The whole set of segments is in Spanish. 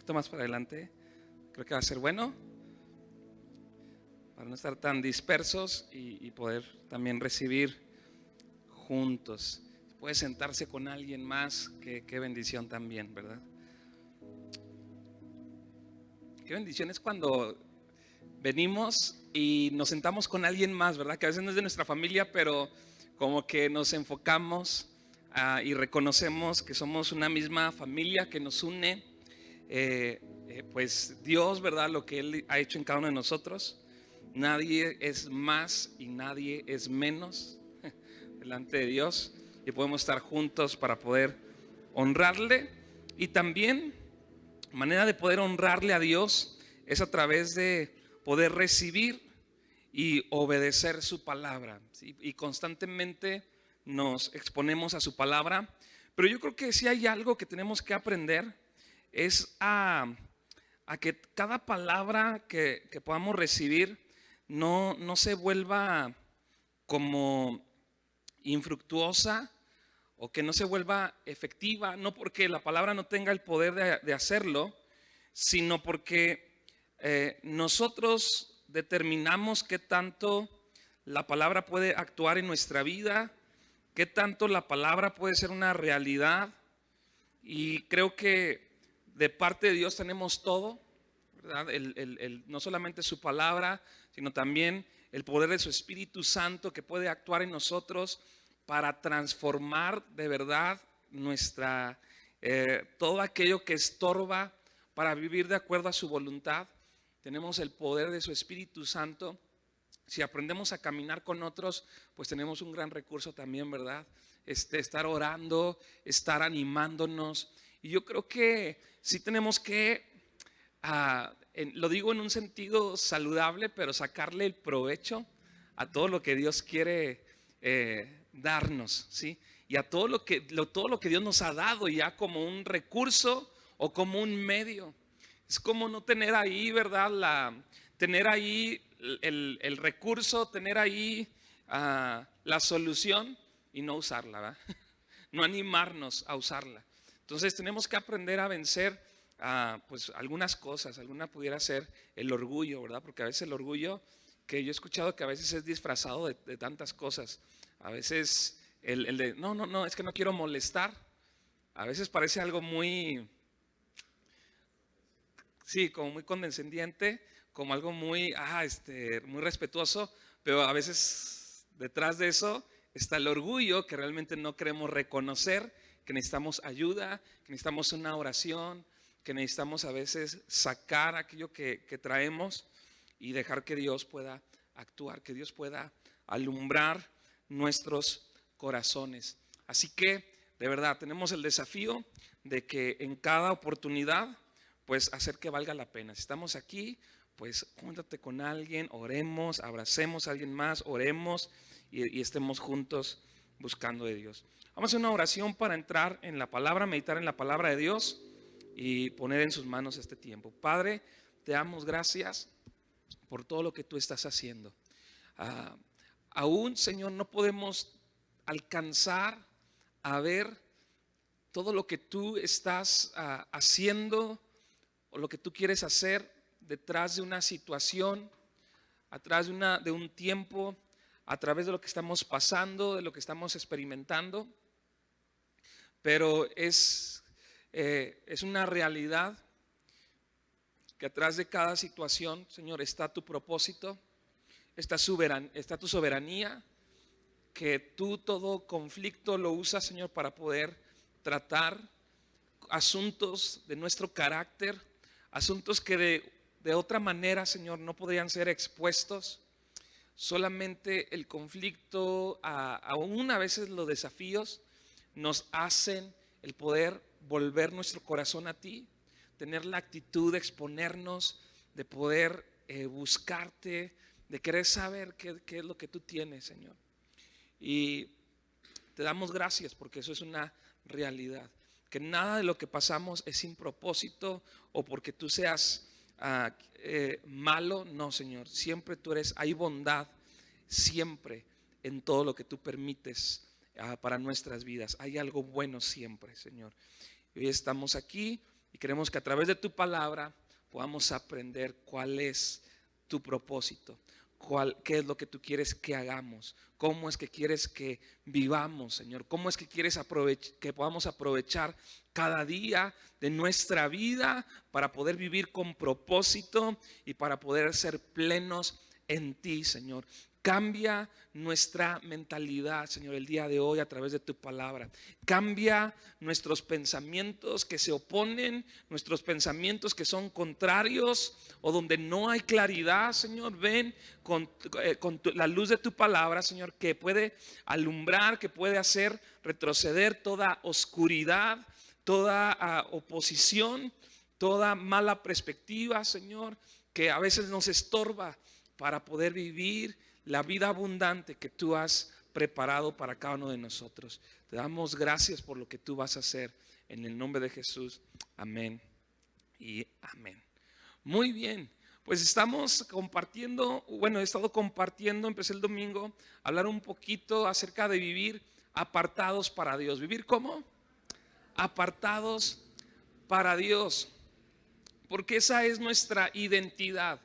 poquito más para adelante. Creo que va a ser bueno para no estar tan dispersos y poder también recibir juntos. Puede sentarse con alguien más, qué bendición también, ¿verdad? Qué bendición es cuando venimos y nos sentamos con alguien más, ¿verdad? Que a veces no es de nuestra familia, pero como que nos enfocamos y reconocemos que somos una misma familia que nos une. Pues Dios, ¿verdad? Lo que Él ha hecho en cada uno de nosotros. Nadie es más y nadie es menos delante de Dios. Y podemos estar juntos para poder honrarle. Y también, manera de poder honrarle a Dios es a través de poder recibir y obedecer su palabra, ¿sí? Y constantemente nos exponemos a su palabra. Pero yo creo que si hay algo que tenemos que aprender es a que cada palabra que podamos recibir no se vuelva como infructuosa o que no se vuelva efectiva, no porque la palabra no tenga el poder de hacerlo, sino porque nosotros determinamos qué tanto la palabra puede actuar en nuestra vida, qué tanto la palabra puede ser una realidad. Y creo que de parte de Dios tenemos todo, ¿verdad? No solamente su palabra, sino también el poder de su Espíritu Santo que puede actuar en nosotros para transformar de verdad nuestra, todo aquello que estorba para vivir de acuerdo a su voluntad. Tenemos el poder de su Espíritu Santo. Si aprendemos a caminar con otros, pues tenemos un gran recurso también, ¿verdad? Estar orando, estar animándonos. Y yo creo que sí tenemos que, lo digo en un sentido saludable, pero sacarle el provecho a todo lo que Dios quiere darnos, ¿sí? Y a todo lo que Dios nos ha dado ya como un recurso o como un medio. Es como no tener ahí, ¿verdad? Tener ahí el recurso, tener ahí la solución y no usarla, ¿verdad? No animarnos a usarla. Entonces tenemos que aprender a vencer pues algunas cosas. Alguna pudiera ser el orgullo, ¿verdad? Porque a veces el orgullo, que yo he escuchado que a veces es disfrazado de tantas cosas. A veces el de, no, es que no quiero molestar. A veces parece algo muy, sí, como muy condescendiente, como algo muy, muy respetuoso, pero a veces detrás de eso está el orgullo que realmente no queremos reconocer, que necesitamos ayuda, que necesitamos una oración, que necesitamos a veces sacar aquello que traemos y dejar que Dios pueda actuar, que Dios pueda alumbrar nuestros corazones. Así que, de verdad, tenemos el desafío de que en cada oportunidad pues hacer que valga la pena. Si estamos aquí, pues júntate con alguien, oremos, abracemos a alguien más, oremos y estemos juntos buscando de Dios. Vamos a hacer una oración para entrar en la palabra, meditar en la palabra de Dios y poner en sus manos este tiempo. Padre, te damos gracias por todo lo que tú estás haciendo. Aún, Señor, no podemos alcanzar a ver todo lo que tú estás haciendo o lo que tú quieres hacer detrás de una situación, atrás de un tiempo, a través de lo que estamos pasando, de lo que estamos experimentando. Pero es una realidad que atrás de cada situación, Señor, está tu propósito, está tu soberanía, que tú todo conflicto lo usas, Señor, para poder tratar asuntos de nuestro carácter, asuntos que de otra manera, Señor, no podrían ser expuestos. Solamente el conflicto, aún a veces los desafíos, nos hacen el poder volver nuestro corazón a ti, tener la actitud de exponernos, de poder buscarte, de querer saber qué es lo que tú tienes, Señor. Y te damos gracias porque eso es una realidad. Que nada de lo que pasamos es sin propósito o porque tú seas malo. No, Señor, siempre tú hay bondad, siempre en todo lo que tú permites para nuestras vidas. Hay algo bueno siempre, Señor. Hoy estamos aquí Y queremos que a través de tu palabra podamos aprender cuál es tu propósito, qué es lo que tú quieres que hagamos, cómo es que quieres que vivamos, Señor, cómo es que quieres que podamos aprovechar cada día de nuestra vida para poder vivir con propósito y para poder ser plenos en ti, Señor. Cambia nuestra mentalidad, Señor, el día de hoy a través de tu palabra. Cambia nuestros pensamientos que se oponen, nuestros pensamientos que son contrarios o donde no hay claridad, Señor. Ven con la luz de tu palabra, Señor, que puede alumbrar, que puede hacer retroceder toda oscuridad, toda oposición, toda mala perspectiva, Señor, que a veces nos estorba para poder vivir la vida abundante que tú has preparado para cada uno de nosotros. Te damos gracias por lo que tú vas a hacer en el nombre de Jesús. Amén y amén. Muy bien, pues estamos compartiendo, he estado compartiendo, empecé el domingo a hablar un poquito acerca de vivir apartados para Dios. ¿Vivir cómo? Apartados para Dios. Porque esa es nuestra identidad.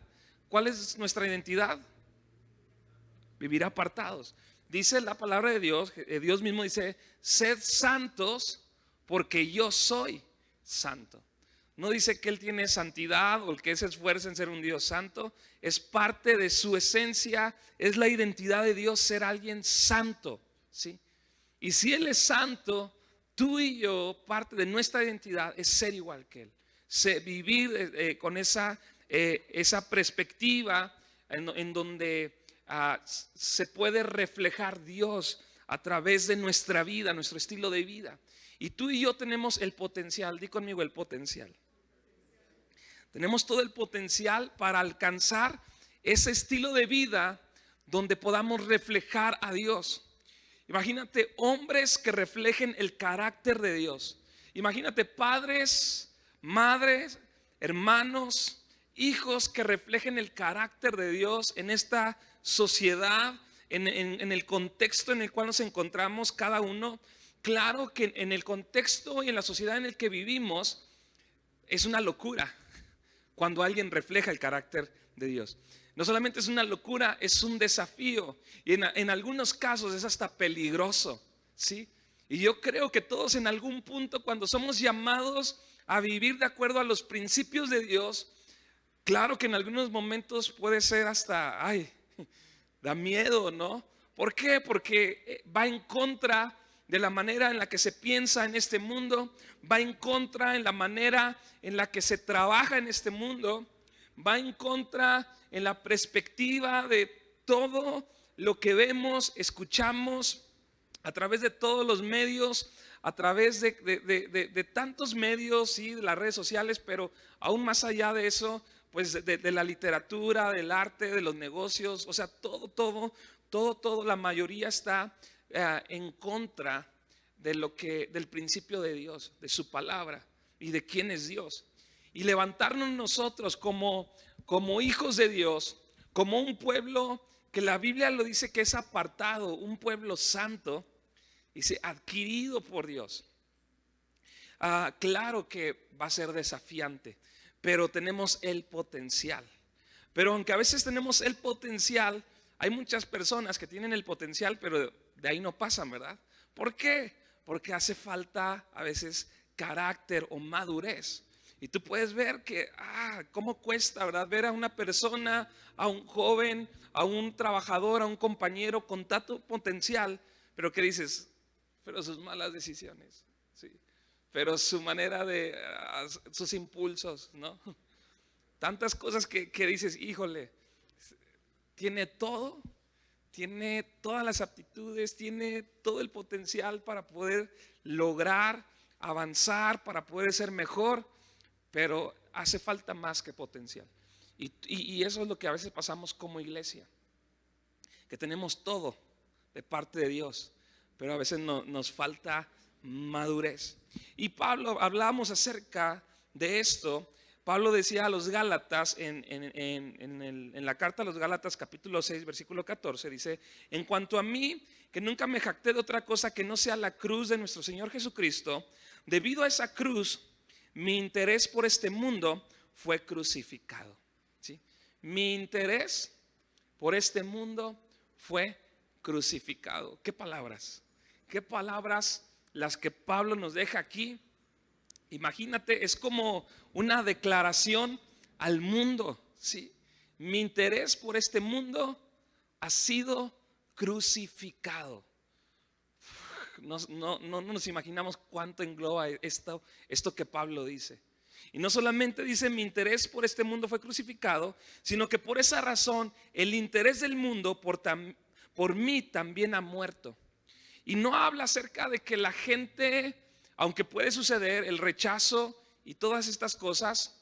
¿Cuál es nuestra identidad? Vivir apartados. Dice la palabra de Dios, Dios mismo dice, sed santos porque yo soy santo. No dice que Él tiene santidad o que se esfuerza en ser un Dios santo. Es parte de su esencia, es la identidad de Dios ser alguien santo, ¿sí? Y si Él es santo, tú y yo, parte de nuestra identidad es ser igual que Él. Vivir con esa perspectiva en donde se puede reflejar Dios a través de nuestra vida, nuestro estilo de vida. Y tú y yo tenemos el potencial, di conmigo el potencial. Tenemos todo el potencial para alcanzar ese estilo de vida donde podamos reflejar a Dios. Imagínate hombres que reflejen el carácter de Dios. Imagínate padres, madres, hermanos, hijos que reflejen el carácter de Dios en esta sociedad, en el contexto en el cual nos encontramos cada uno. Claro que en el contexto y en la sociedad en el que vivimos es una locura cuando alguien refleja el carácter de Dios. No solamente es una locura, es un desafío y en algunos casos es hasta peligroso, ¿sí? Y yo creo que todos en algún punto, cuando somos llamados a vivir de acuerdo a los principios de Dios, claro que en algunos momentos puede ser hasta, da miedo, ¿no? ¿Por qué? Porque va en contra de la manera en la que se piensa en este mundo, va en contra en la manera en la que se trabaja en este mundo, va en contra en la perspectiva de todo lo que vemos, escuchamos a través de todos los medios, a través de tantos medios y de las redes sociales, pero aún más allá de eso, pues de la literatura, del arte, de los negocios, o sea, todo, la mayoría está en contra de del principio de Dios, de su palabra y de quién es Dios. Y levantarnos nosotros como hijos de Dios, como un pueblo que la Biblia lo dice que es apartado, un pueblo santo, dice adquirido por Dios. Claro que va a ser desafiante, pero tenemos el potencial. Pero aunque a veces tenemos el potencial, hay muchas personas que tienen el potencial, pero de ahí no pasan, ¿verdad? ¿Por qué? Porque hace falta a veces carácter o madurez. Y tú puedes ver que, cómo cuesta, ¿verdad? Ver a una persona, a un joven, a un trabajador, a un compañero con tanto potencial, pero que dices, pero sus malas decisiones, ¿sí? Pero su manera de, sus impulsos, ¿no? Tantas cosas que dices, híjole, tiene todo, tiene todas las aptitudes, tiene todo el potencial para poder lograr, avanzar, para poder ser mejor, pero hace falta más que potencial. Y eso es lo que a veces pasamos como iglesia, que tenemos todo de parte de Dios, pero a veces nos falta madurez. Y Pablo, hablábamos acerca de esto. Pablo decía a los Gálatas en la carta a los Gálatas capítulo 6 versículo 14, dice: en cuanto a mí, que nunca me jacté de otra cosa que no sea la cruz de nuestro Señor Jesucristo, debido a esa cruz Mi interés por este mundo fue crucificado. ¿Sí? Mi interés por este mundo fue crucificado. ¿Qué palabras? ¿Qué palabras las que Pablo nos deja aquí? Imagínate, es como una declaración al mundo. ¿Sí? Mi interés por este mundo ha sido crucificado. No nos imaginamos cuánto engloba esto que Pablo dice. Y no solamente dice mi interés por este mundo fue crucificado, sino que por esa razón el interés del mundo por mí también ha muerto. Y no habla acerca de que la gente, aunque puede suceder el rechazo y todas estas cosas,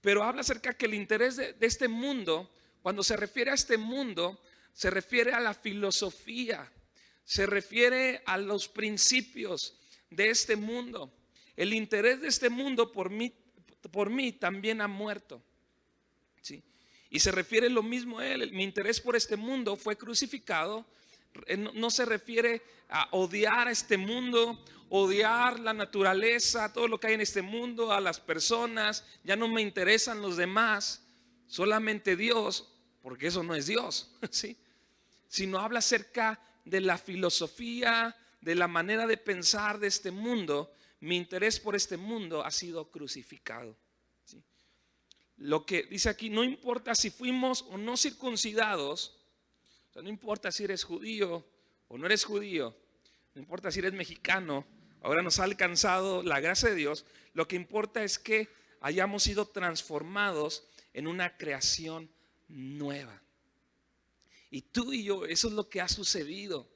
pero habla acerca de que el interés de este mundo, cuando se refiere a este mundo, se refiere a la filosofía, se refiere a los principios de este mundo. El interés de este mundo por mí también ha muerto. ¿Sí? Y se refiere lo mismo a él. Mi interés por este mundo fue crucificado. No se refiere a odiar a este mundo, odiar la naturaleza, todo lo que hay en este mundo, a las personas. Ya no me interesan los demás, solamente Dios, porque eso no es Dios, ¿sí? Sino habla acerca de la filosofía, de la manera de pensar de este mundo. Mi interés por este mundo ha sido crucificado. ¿Sí? Lo que dice aquí, no importa si fuimos o no circuncidados, o sea, no importa si eres judío o no eres judío, no importa si eres mexicano, ahora nos ha alcanzado la gracia de Dios. Lo que importa es que hayamos sido transformados en una creación nueva. Y tú y yo, eso es lo que ha sucedido,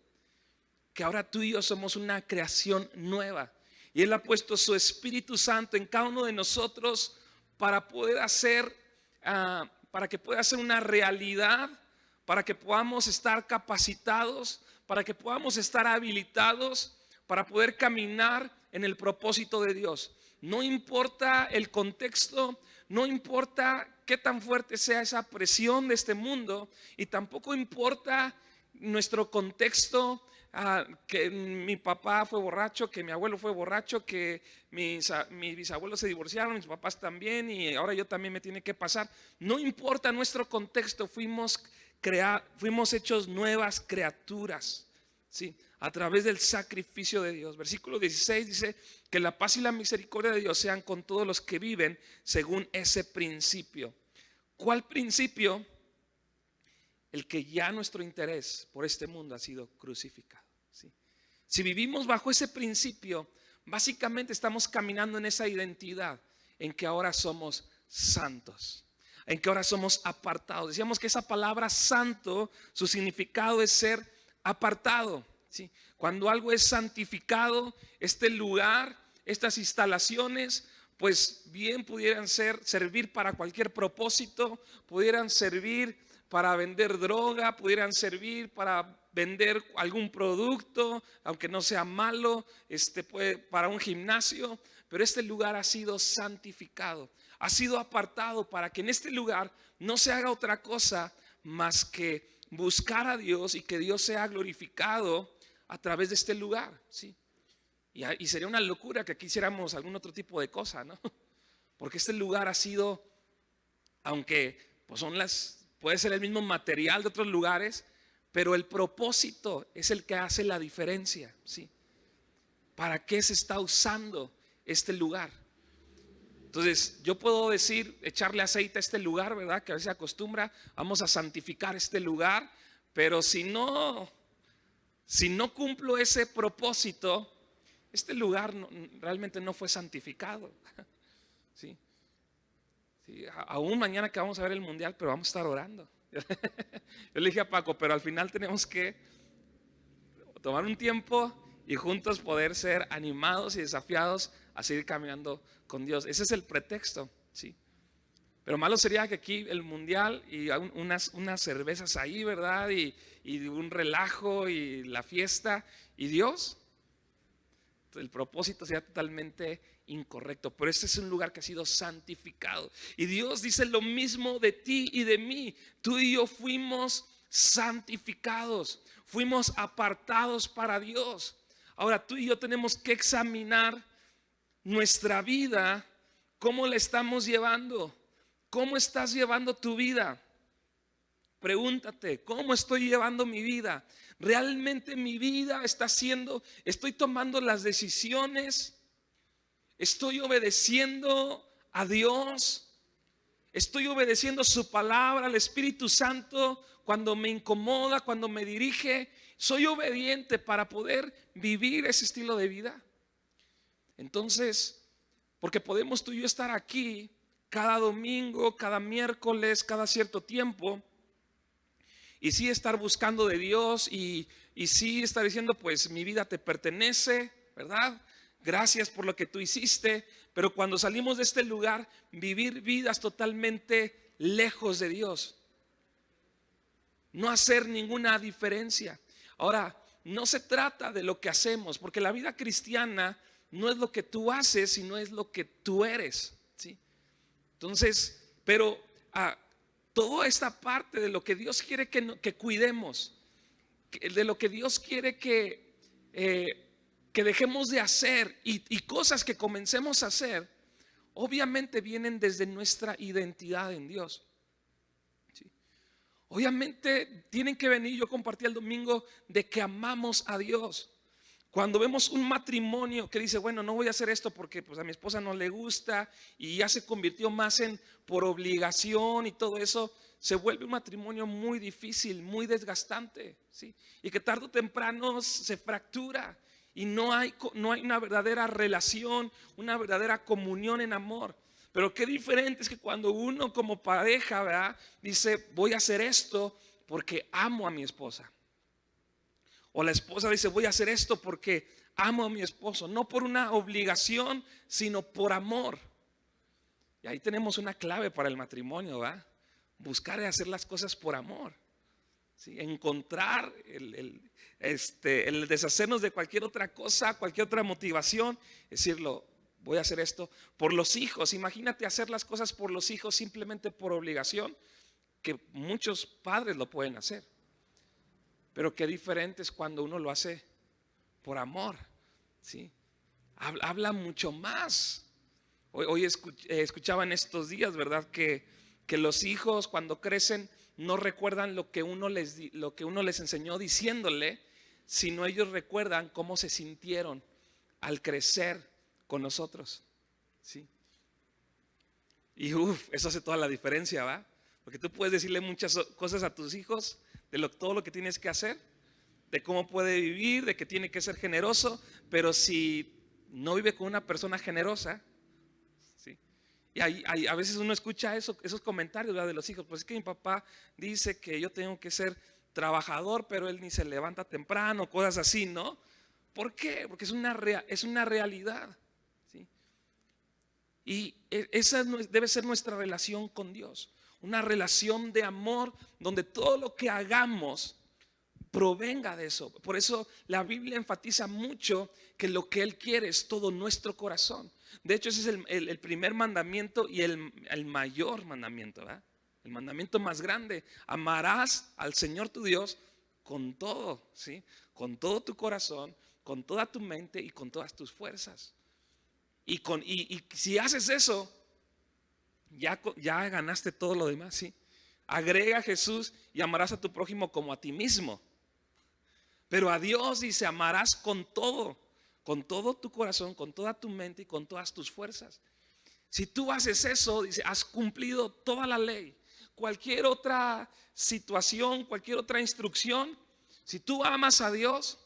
que ahora tú y yo somos una creación nueva. Y Él ha puesto su Espíritu Santo en cada uno de nosotros para poder hacer, para que pueda ser una realidad, para que podamos estar capacitados, para que podamos estar habilitados, para poder caminar en el propósito de Dios. No importa el contexto, no importa qué tan fuerte sea esa presión de este mundo, y tampoco importa nuestro contexto, que mi papá fue borracho, que mi abuelo fue borracho, que mis bisabuelos se divorciaron, mis papás también, y ahora yo también me tiene que pasar. No importa nuestro contexto, fuimos hechos nuevas criaturas, ¿sí? A través del sacrificio de Dios. Versículo 16 dice que la paz y la misericordia de Dios sean con todos los que viven según ese principio. ¿Cuál principio? El que ya nuestro interés por este mundo ha sido crucificado. ¿Sí? Si vivimos bajo ese principio, básicamente estamos caminando en esa identidad en que ahora somos santos, en que ahora somos apartados. Decíamos que esa palabra santo, su significado es ser apartado. ¿Sí? Cuando algo es santificado, este lugar, estas instalaciones, pues bien pudieran servir para cualquier propósito, pudieran servir para vender droga, pudieran servir para vender algún producto, aunque no sea malo, para un gimnasio, pero este lugar ha sido santificado, ha sido apartado para que en este lugar no se haga otra cosa más que buscar a Dios y que Dios sea glorificado a través de este lugar, ¿sí? Y sería una locura que aquí hiciéramos algún otro tipo de cosa, ¿no? Porque este lugar ha sido, aunque pues puede ser el mismo material de otros lugares, pero el propósito es el que hace la diferencia, ¿sí? ¿Para qué se está usando este lugar? Entonces yo puedo decir, echarle aceite a este lugar, ¿verdad? Que a veces se acostumbra, vamos a santificar este lugar, pero si no cumplo ese propósito, este lugar realmente no fue santificado. ¿Sí? Sí, aún mañana que vamos a ver el mundial, pero vamos a estar orando. Yo le dije a Paco, pero al final tenemos que tomar un tiempo y juntos poder ser animados y desafiados a seguir caminando con Dios. Ese es el pretexto, ¿sí? Pero malo sería que aquí el mundial y unas cervezas ahí, ¿verdad? Y un relajo y la fiesta y Dios. El propósito sería totalmente incorrecto. Pero este es un lugar que ha sido santificado. Y Dios dice lo mismo de ti y de mí. Tú y yo fuimos santificados, fuimos apartados para Dios. Ahora tú y yo tenemos que examinar nuestra vida ¿Cómo le estamos llevando? ¿Cómo estás llevando tu vida? Pregúntate, ¿cómo estoy llevando mi vida? ¿Realmente mi vida estoy tomando las decisiones? ¿Estoy obedeciendo a Dios? ¿Estoy obedeciendo su palabra, al Espíritu Santo cuando me incomoda, cuando me dirige? ¿Soy obediente para poder vivir ese estilo de vida? Entonces, porque podemos tú y yo estar aquí cada domingo, cada miércoles, cada cierto tiempo, y sí estar buscando de Dios y sí estar diciendo, pues mi vida te pertenece, ¿verdad? Gracias por lo que tú hiciste. Pero cuando salimos de este lugar, vivir vidas totalmente lejos de Dios, no hacer ninguna diferencia. Ahora, no se trata de lo que hacemos, porque la vida cristiana no es lo que tú haces, sino es lo que tú eres, ¿sí? Entonces, pero toda esta parte de lo que Dios quiere que cuidemos, de lo que Dios quiere que dejemos de hacer y cosas que comencemos a hacer, obviamente vienen desde nuestra identidad en Dios. ¿Sí? Obviamente tienen que venir, yo compartí el domingo, de que amamos a Dios. Cuando vemos un matrimonio que dice, bueno, no voy a hacer esto porque pues, a mi esposa no le gusta y ya se convirtió más en por obligación y todo eso, se vuelve un matrimonio muy difícil, muy desgastante, ¿sí? Y que tarde o temprano se fractura y no hay una verdadera relación, una verdadera comunión en amor. Pero qué diferente es que cuando uno como pareja, ¿verdad?, dice, voy a hacer esto porque amo a mi esposa. O la esposa dice, voy a hacer esto porque amo a mi esposo. No por una obligación, sino por amor. Y ahí tenemos una clave para el matrimonio, ¿va? Buscar hacer las cosas por amor, ¿sí? Encontrar el deshacernos de cualquier otra cosa, cualquier otra motivación. Decirlo, voy a hacer esto por los hijos. Imagínate hacer las cosas por los hijos simplemente por obligación, que muchos padres lo pueden hacer. Pero qué diferente es cuando uno lo hace por amor, ¿sí? Habla mucho más. Hoy escuchaba en estos días, ¿verdad?, que los hijos cuando crecen no recuerdan lo que uno les enseñó diciéndole, sino ellos recuerdan cómo se sintieron al crecer con nosotros, ¿sí? Y eso hace toda la diferencia, ¿va? Porque tú puedes decirle muchas cosas a tus hijos de todo lo que tienes que hacer, de cómo puede vivir, de que tiene que ser generoso, pero si no vive con una persona generosa, ¿sí? Y a veces uno escucha esos comentarios, ¿verdad?, de los hijos. Pues es que mi papá dice que yo tengo que ser trabajador, pero él ni se levanta temprano, cosas así, ¿no? ¿Por qué? Porque es una realidad, ¿sí? Y esa debe ser nuestra relación con Dios. Una relación de amor donde todo lo que hagamos provenga de eso. Por eso la Biblia enfatiza mucho que lo que Él quiere es todo nuestro corazón. De hecho, ese es el primer mandamiento y el mayor mandamiento, ¿verdad? El mandamiento más grande. Amarás al Señor tu Dios con todo, ¿sí? Con todo tu corazón, con toda tu mente y con todas tus fuerzas. Y si haces eso, ya ganaste todo lo demás, ¿sí? Agrega a Jesús y amarás a tu prójimo como a ti mismo. Pero a Dios dice, amarás con todo tu corazón, con toda tu mente y con todas tus fuerzas. Si tú haces eso, dice, has cumplido toda la ley. Cualquier otra situación, cualquier otra instrucción, si tú amas a Dios,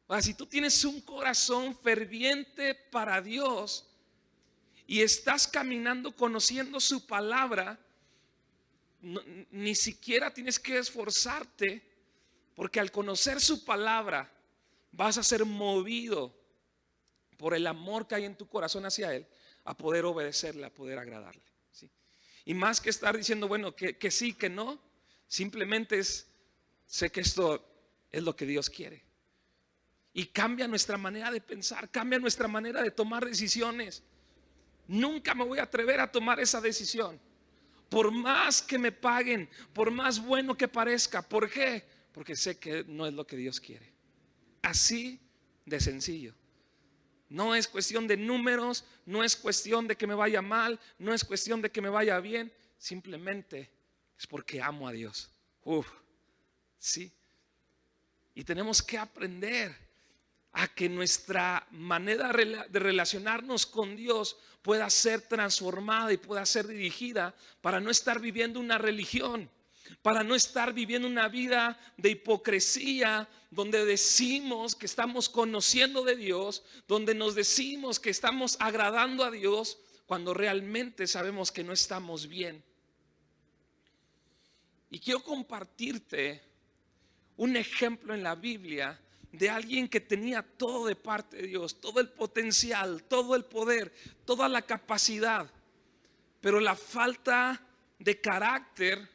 o sea, si tú tienes un corazón ferviente para Dios y estás caminando conociendo su palabra, ni siquiera tienes que esforzarte, porque al conocer su palabra vas a ser movido por el amor que hay en tu corazón hacia Él, a poder obedecerle, a poder agradarle, ¿sí? Y más que estar diciendo, bueno, que sí, que no, simplemente sé que esto es lo que Dios quiere. Y cambia nuestra manera de pensar, cambia nuestra manera de tomar decisiones. Nunca me voy a atrever a tomar esa decisión, por más que me paguen, por más bueno que parezca. ¿Por qué? Porque sé que no es lo que Dios quiere. Así de sencillo. No es cuestión de números, no es cuestión de que me vaya mal, no es cuestión de que me vaya bien. Simplemente es porque amo a Dios. Sí. Y tenemos que aprender a que nuestra manera de relacionarnos con Dios pueda ser transformada y pueda ser dirigida para no estar viviendo una religión, para no estar viviendo una vida de hipocresía, donde decimos que estamos conociendo de Dios, donde nos decimos que estamos agradando a Dios, cuando realmente sabemos que no estamos bien. Y quiero compartirte un ejemplo en la Biblia de alguien que tenía todo de parte de Dios, todo el potencial, todo el poder, toda la capacidad, pero la falta de carácter,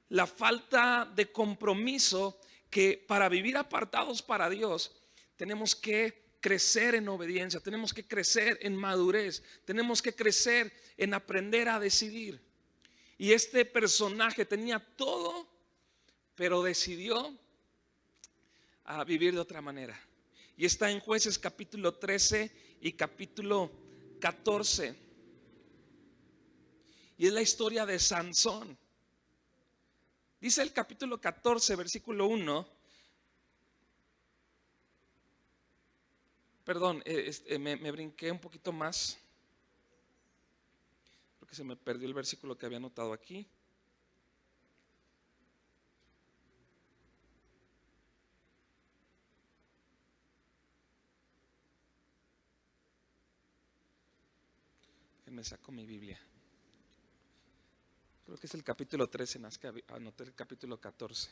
la falta de compromiso, que para vivir apartados para Dios tenemos que crecer en obediencia, tenemos que crecer en madurez, tenemos que crecer en aprender a decidir. Y este personaje tenía todo, pero decidió a vivir de otra manera. Y está en Jueces capítulo 13 y capítulo 14. Y es la historia de Sansón. Dice el capítulo 14, versículo 1. Perdón, me brinqué un poquito más, porque se me perdió el versículo que había anotado aquí. Me saco mi Biblia. Creo que es el capítulo 13, más que anoté el capítulo 14.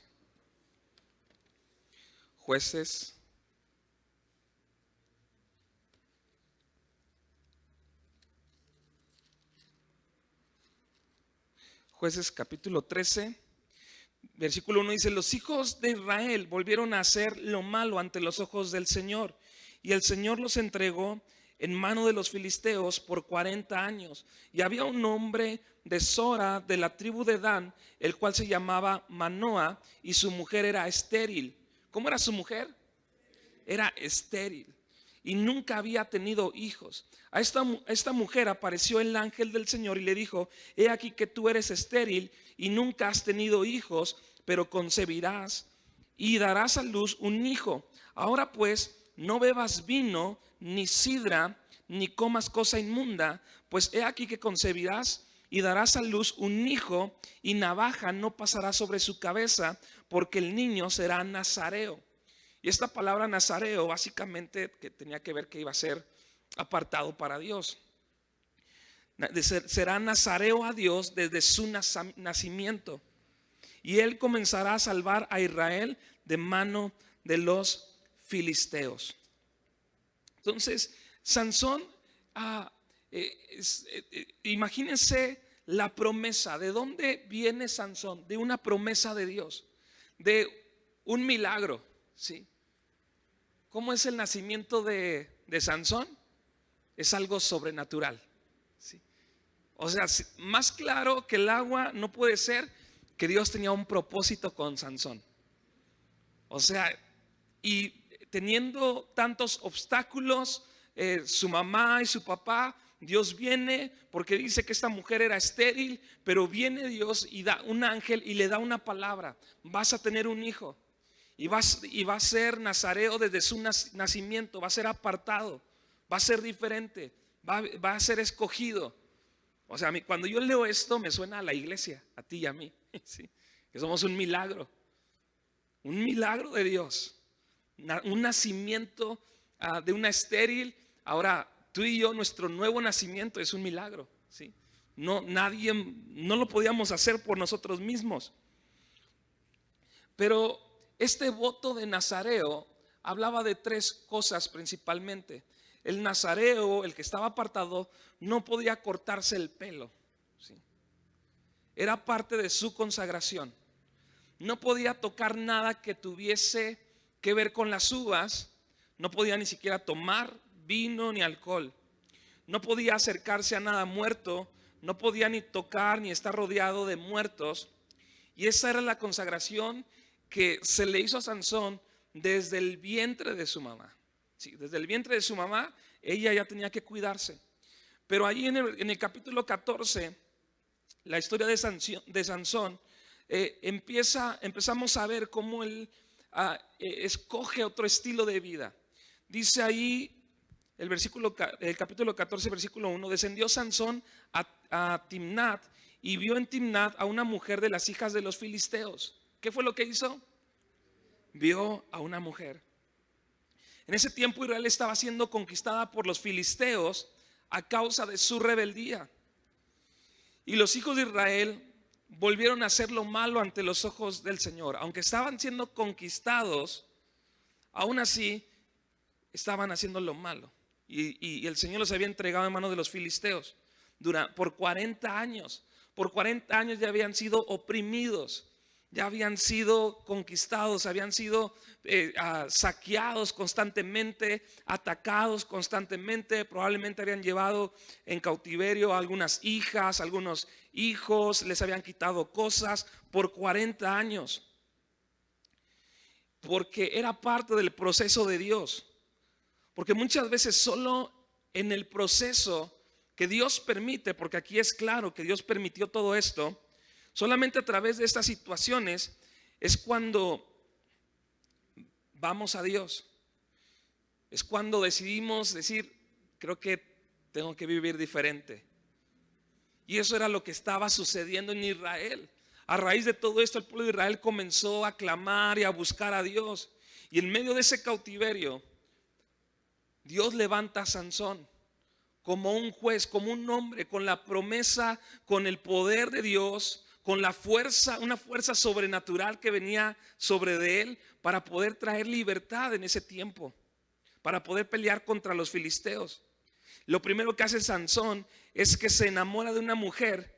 Jueces. Jueces capítulo 13, versículo 1 dice: los hijos de Israel volvieron a hacer lo malo ante los ojos del Señor, y el Señor los entregó en mano de los filisteos por 40 años. Y había un hombre de Sora, de la tribu de Dan, el cual se llamaba Manoa, y su mujer era estéril. ¿Cómo era su mujer? Era estéril y nunca había tenido hijos. A esta mujer apareció el ángel del Señor y le dijo: he aquí que tú eres estéril y nunca has tenido hijos, pero concebirás y darás a luz un hijo. Ahora pues, no bebas vino, ni sidra, ni comas cosa inmunda, pues he aquí que concebirás y darás a luz un hijo, y navaja no pasará sobre su cabeza, porque el niño será nazareo. Y esta palabra nazareo básicamente que tenía que ver que iba a ser apartado para Dios. Será nazareo a Dios desde su nacimiento. Y él comenzará a salvar a Israel de mano de los filisteos. Entonces, Sansón, imagínense la promesa. ¿De dónde viene Sansón? De una promesa de Dios, de un milagro, ¿sí? ¿Cómo es el nacimiento de Sansón? Es algo sobrenatural, ¿sí? O sea, más claro que el agua no puede ser que Dios tenía un propósito con Sansón. O sea, y teniendo tantos obstáculos, su mamá y su papá, Dios viene porque dice que esta mujer era estéril, pero viene Dios y da un ángel y le da una palabra: vas a tener un hijo. Y va a ser nazareo desde su nacimiento, va a ser apartado, va a ser diferente, va a ser escogido. O sea, cuando yo leo esto me suena a la iglesia, a ti y a mí, ¿sí? Que somos un milagro de Dios, un nacimiento de una estéril. Ahora tú y yo, nuestro nuevo nacimiento es un milagro, ¿sí? No lo podíamos hacer por nosotros mismos. Pero este voto de nazareo hablaba de tres cosas principalmente. El nazareo, el que estaba apartado, no podía cortarse el pelo, ¿sí? Era parte de su consagración. No podía tocar nada que tuviese que ver con las uvas. No podía ni siquiera tomar vino ni alcohol. No podía acercarse a nada muerto. No podía ni tocar ni estar rodeado de muertos. Y esa era la consagración que se le hizo a Sansón desde el vientre de su mamá. Sí, desde el vientre de su mamá, ella ya tenía que cuidarse. Pero ahí en el capítulo 14, la historia de Sansón, empezamos a ver cómo él escoge otro estilo de vida. Dice ahí el capítulo 14, versículo 1: descendió Sansón a Timnat y vio en Timnat a una mujer de las hijas de los filisteos. ¿Qué fue lo que hizo? Vio a una mujer. En ese tiempo Israel estaba siendo conquistada por los filisteos a causa de su rebeldía. Y los hijos de Israel volvieron a hacer lo malo ante los ojos del Señor. Aunque estaban siendo conquistados, aún así estaban haciendo lo malo. Y el Señor los había entregado en manos de los filisteos por 40 años. Por 40 años ya habían sido oprimidos, ya habían sido conquistados, habían sido saqueados constantemente, atacados constantemente. Probablemente habían llevado en cautiverio a algunas hijas, algunos hijos, les habían quitado cosas por 40 años. Porque era parte del proceso de Dios. Porque muchas veces solo en el proceso que Dios permite, porque aquí es claro que Dios permitió todo esto, solamente a través de estas situaciones es cuando vamos a Dios. Es cuando decidimos decir, creo que tengo que vivir diferente. Y eso era lo que estaba sucediendo en Israel. A raíz de todo esto, el pueblo de Israel comenzó a clamar y a buscar a Dios. Y en medio de ese cautiverio, Dios levanta a Sansón como un juez, como un hombre, con la promesa, con el poder de Dios, con la fuerza, una fuerza sobrenatural que venía sobre de él para poder traer libertad en ese tiempo, para poder pelear contra los filisteos. Lo primero que hace Sansón es que se enamora de una mujer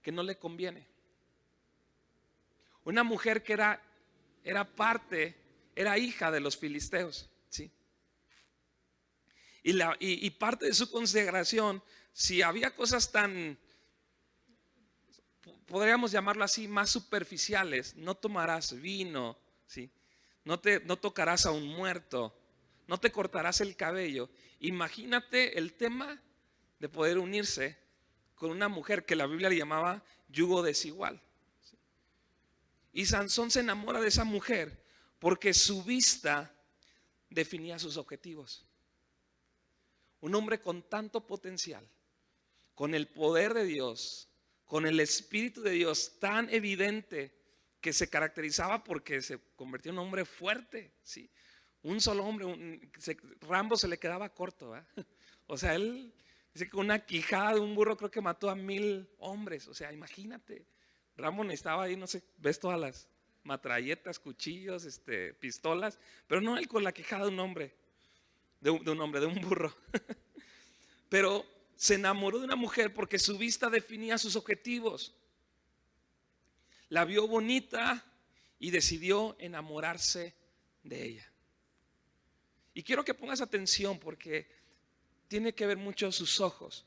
que no le conviene. Una mujer que era hija de los filisteos, ¿sí? Y parte de su consagración, si había cosas tan, podríamos llamarlo así, más superficiales: no tomarás vino, ¿sí? No tocarás a un muerto, no te cortarás el cabello. Imagínate el tema de poder unirse con una mujer que la Biblia le llamaba yugo desigual, ¿sí? Y Sansón se enamora de esa mujer porque su vista definía sus objetivos. Un hombre con tanto potencial, con el poder de Dios, con el Espíritu de Dios tan evidente, que se caracterizaba porque se convirtió en un hombre fuerte, ¿sí? Un solo hombre, Rambo se le quedaba corto, ¿verdad? O sea, él dice que con una quijada de un burro creo que mató a 1000 hombres. O sea, imagínate, Rambo necesitaba ahí, no sé, ves todas las matralletas, cuchillos, pistolas, pero no él con la quijada de un hombre. De un burro. Pero se enamoró de una mujer porque su vista definía sus objetivos. La vio bonita y decidió enamorarse de ella. Y quiero que pongas atención porque tiene que ver mucho sus ojos.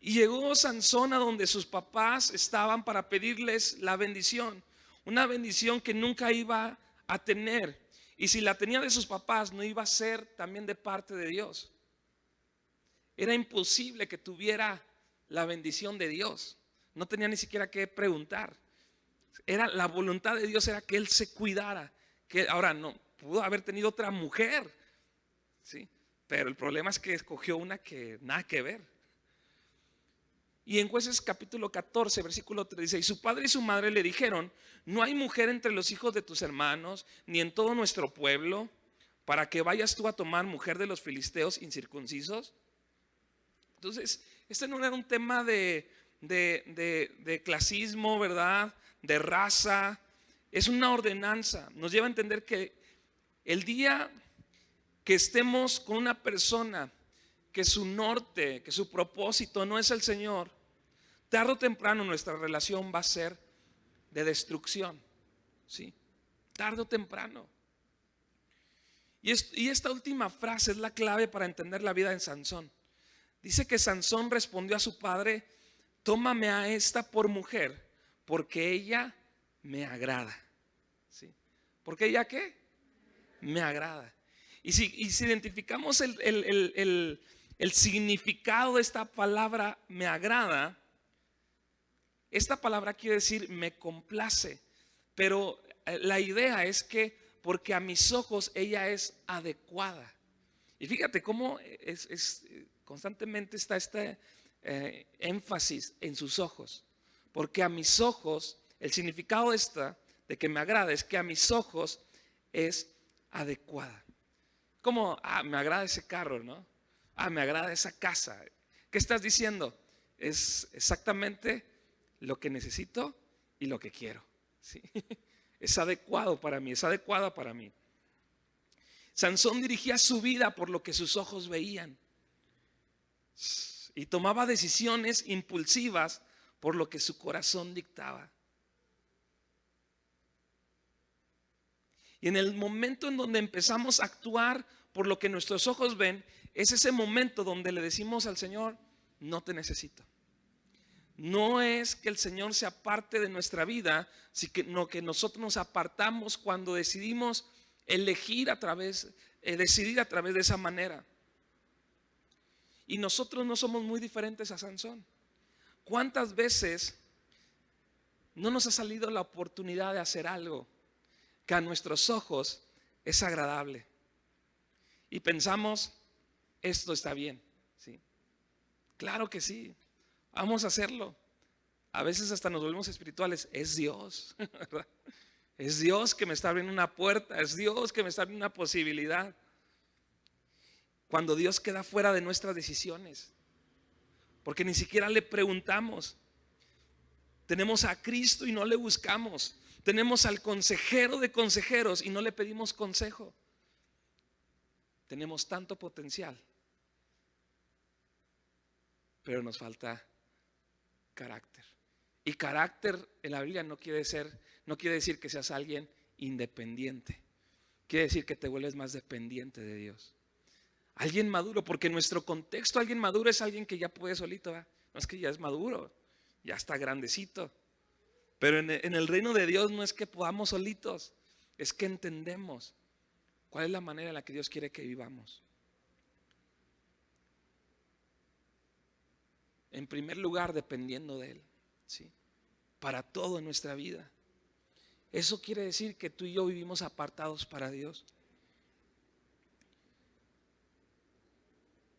Y llegó Sansón a donde sus papás estaban para pedirles la bendición. Una bendición que nunca iba a tener. Y si la tenía de sus papás, no iba a ser también de parte de Dios. Era imposible que tuviera la bendición de Dios. No tenía ni siquiera que preguntar. La voluntad de Dios era que él se cuidara. Que ahora no pudo haber tenido otra mujer, ¿sí? Pero el problema es que escogió una que nada que ver. Y en Jueces capítulo 14, versículo 3 dice: y su padre y su madre le dijeron: no hay mujer entre los hijos de tus hermanos, ni en todo nuestro pueblo, para que vayas tú a tomar mujer de los filisteos incircuncisos. Entonces, este no era un tema de clasismo, ¿verdad? De raza. Es una ordenanza. Nos lleva a entender que el día que estemos con una persona que su norte, que su propósito no es el Señor, tarde o temprano nuestra relación va a ser de destrucción, ¿sí? Tarde o temprano. Y esta última frase es la clave para entender la vida de Sansón. Dice que Sansón respondió a su padre: tómame a esta por mujer, porque ella me agrada, ¿sí? ¿Porque ella qué? Me agrada. Y si identificamos el significado de esta palabra me agrada, esta palabra quiere decir me complace, pero la idea es que porque a mis ojos ella es adecuada. Y fíjate cómo constantemente está este énfasis en sus ojos, porque a mis ojos, el significado de que me agrada es que a mis ojos es adecuada. Como, me agrada ese carro, ¿no? Me agrada esa casa. ¿Qué estás diciendo? Es exactamente lo que necesito y lo que quiero, ¿sí? Es adecuado para mí, es adecuada para mí. Sansón dirigía su vida por lo que sus ojos veían y tomaba decisiones impulsivas por lo que su corazón dictaba. Y en el momento en donde empezamos a actuar por lo que nuestros ojos ven, es ese momento donde le decimos al Señor, no te necesito. No es que el Señor se aparte de nuestra vida, sino que nosotros nos apartamos cuando decidimos decidir a través de esa manera. Y nosotros no somos muy diferentes a Sansón. ¿Cuántas veces no nos ha salido la oportunidad de hacer algo que a nuestros ojos es agradable? Y pensamos, esto está bien, ¿sí? Claro que sí, vamos a hacerlo. A veces hasta nos volvemos espirituales. Es Dios, ¿verdad? Es Dios que me está abriendo una puerta, es Dios que me está abriendo una posibilidad. Cuando Dios queda fuera de nuestras decisiones, porque ni siquiera le preguntamos. Tenemos a Cristo y no le buscamos. Tenemos al consejero de consejeros y no le pedimos consejo. Tenemos tanto potencial, pero nos falta carácter. Y carácter en la Biblia no quiere decir que seas alguien independiente. Quiere decir que te vuelves más dependiente de Dios. Alguien maduro, porque en nuestro contexto alguien maduro es alguien que ya puede solito, ¿verdad? No es que ya es maduro, ya está grandecito. Pero en el reino de Dios no es que podamos solitos, es que entendemos cuál es la manera en la que Dios quiere que vivamos. En primer lugar, dependiendo de Él, ¿sí? Para todo en nuestra vida. Eso quiere decir que tú y yo vivimos apartados para Dios.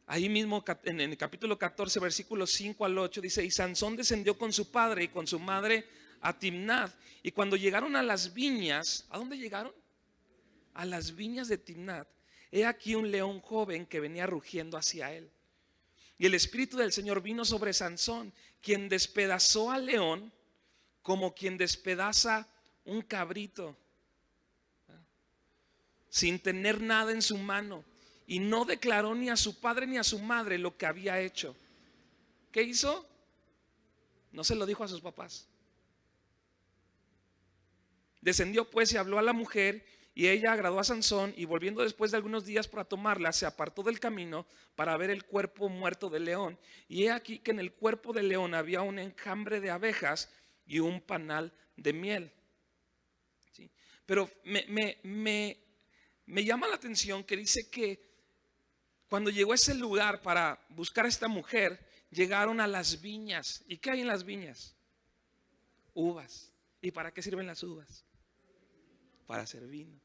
Ahí mismo en el capítulo 14, versículos 5 al 8 dice: y Sansón descendió con su padre y con su madre a Timnat. Y cuando llegaron a las viñas, ¿a dónde llegaron? A las viñas de Timnat. He aquí un león joven que venía rugiendo hacia él. Y el espíritu del Señor vino sobre Sansón, quien despedazó al león como quien despedaza un cabrito, sin tener nada en su mano. Y no declaró ni a su padre ni a su madre lo que había hecho. ¿Qué hizo? No se lo dijo a sus papás. Descendió pues y habló a la mujer, y ella agradó a Sansón, y volviendo después de algunos días para tomarla, se apartó del camino para ver el cuerpo muerto del león. Y he aquí que en el cuerpo del león había un enjambre de abejas y un panal de miel. ¿Sí? Pero me llama la atención que dice que cuando llegó a ese lugar para buscar a esta mujer, llegaron a las viñas. ¿Y qué hay en las viñas? Uvas. ¿Y para qué sirven las uvas? Para hacer vino.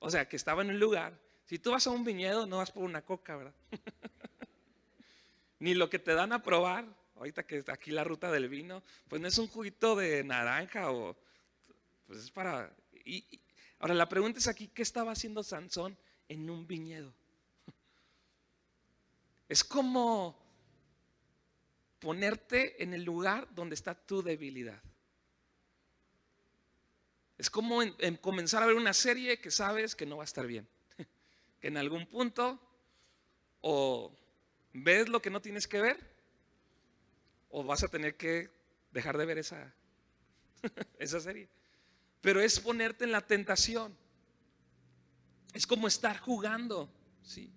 O sea, que estaba en un lugar. Si tú vas a un viñedo, no vas por una coca, ¿verdad? Ni lo que te dan a probar, ahorita que está aquí la ruta del vino, pues no es un juguito de naranja o pues es para. Ahora la pregunta es aquí, ¿qué estaba haciendo Sansón en un viñedo? Es como ponerte en el lugar donde está tu debilidad. Es como en comenzar a ver una serie que sabes que no va a estar bien. Que en algún punto o ves lo que no tienes que ver o vas a tener que dejar de ver esa serie. Pero es ponerte en la tentación. Es como estar jugando, ¿sí?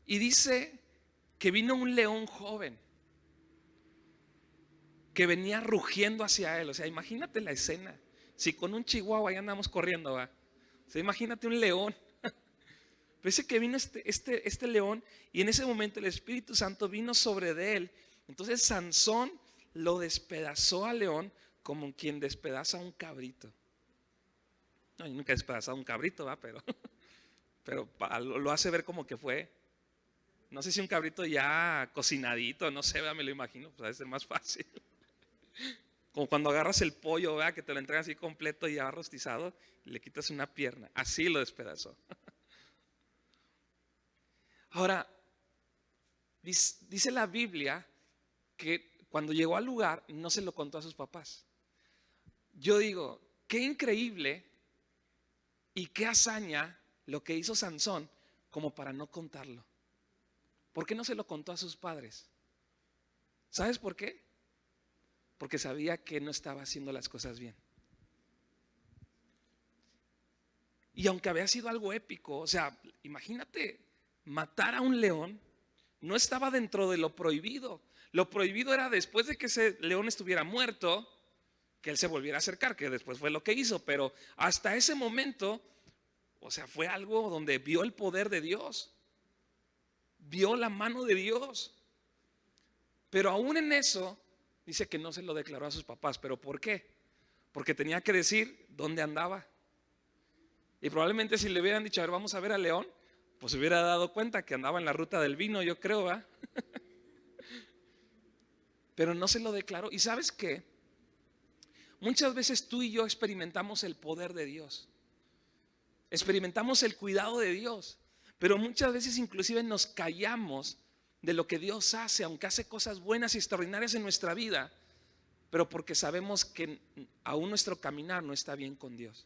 Y dice que vino un león joven. que venía rugiendo hacia él. O sea, imagínate la escena. Si con un chihuahua ya andamos corriendo, ¿va? O sea, imagínate un león. Parece que vino este león, y en ese momento el Espíritu Santo vino sobre de él. Entonces Sansón lo despedazó al león como quien despedaza a un cabrito. No, yo nunca he despedazado a un cabrito, ¿va? Pero lo hace ver como que fue. No sé si un cabrito ya cocinadito, no sé, ¿va? Me lo imagino, pues debe ser más fácil. Como cuando agarras el pollo, ¿verdad? Que te lo entregan así completo y ya rostizado, y le quitas una pierna. Así lo despedazó. Ahora, dice la Biblia que cuando llegó al lugar no se lo contó a sus papás. Yo digo, qué increíble y qué hazaña lo que hizo Sansón como para no contarlo. ¿Por qué no se lo contó a sus padres? ¿Sabes por qué? Porque sabía que no estaba haciendo las cosas bien. Y aunque había sido algo épico, o sea, imagínate, matar a un león no estaba dentro de lo prohibido. Lo prohibido era después de que ese león estuviera muerto, que él se volviera a acercar, que después fue lo que hizo. Pero hasta ese momento, o sea, fue algo donde vio el poder de Dios, vio la mano de Dios. Pero aún en eso, dice que no se lo declaró a sus papás. ¿Pero por qué? Porque tenía que decir dónde andaba. Y probablemente si le hubieran dicho, a ver, vamos a ver al león, pues se hubiera dado cuenta que andaba en la ruta del vino, yo creo, ¿va? Pero no se lo declaró. ¿Y sabes qué? Muchas veces tú y yo experimentamos el poder de Dios, experimentamos el cuidado de Dios, pero muchas veces inclusive nos callamos de lo que Dios hace, aunque hace cosas buenas y extraordinarias en nuestra vida, pero porque sabemos que aún nuestro caminar no está bien con Dios.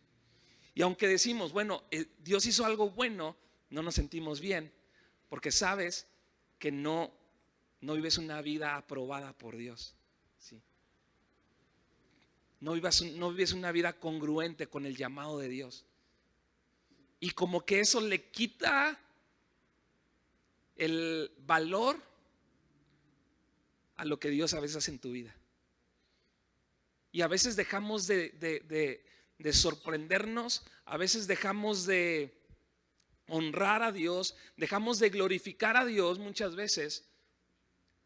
Y aunque decimos, bueno, Dios hizo algo bueno, no nos sentimos bien, porque sabes que no vives una vida aprobada por Dios. ¿Sí? No vives una vida congruente con el llamado de Dios. Y como que eso le quita el valor a lo que Dios a veces hace en tu vida. Y a veces dejamos de sorprendernos, a veces dejamos de honrar a Dios, dejamos de glorificar a Dios muchas veces,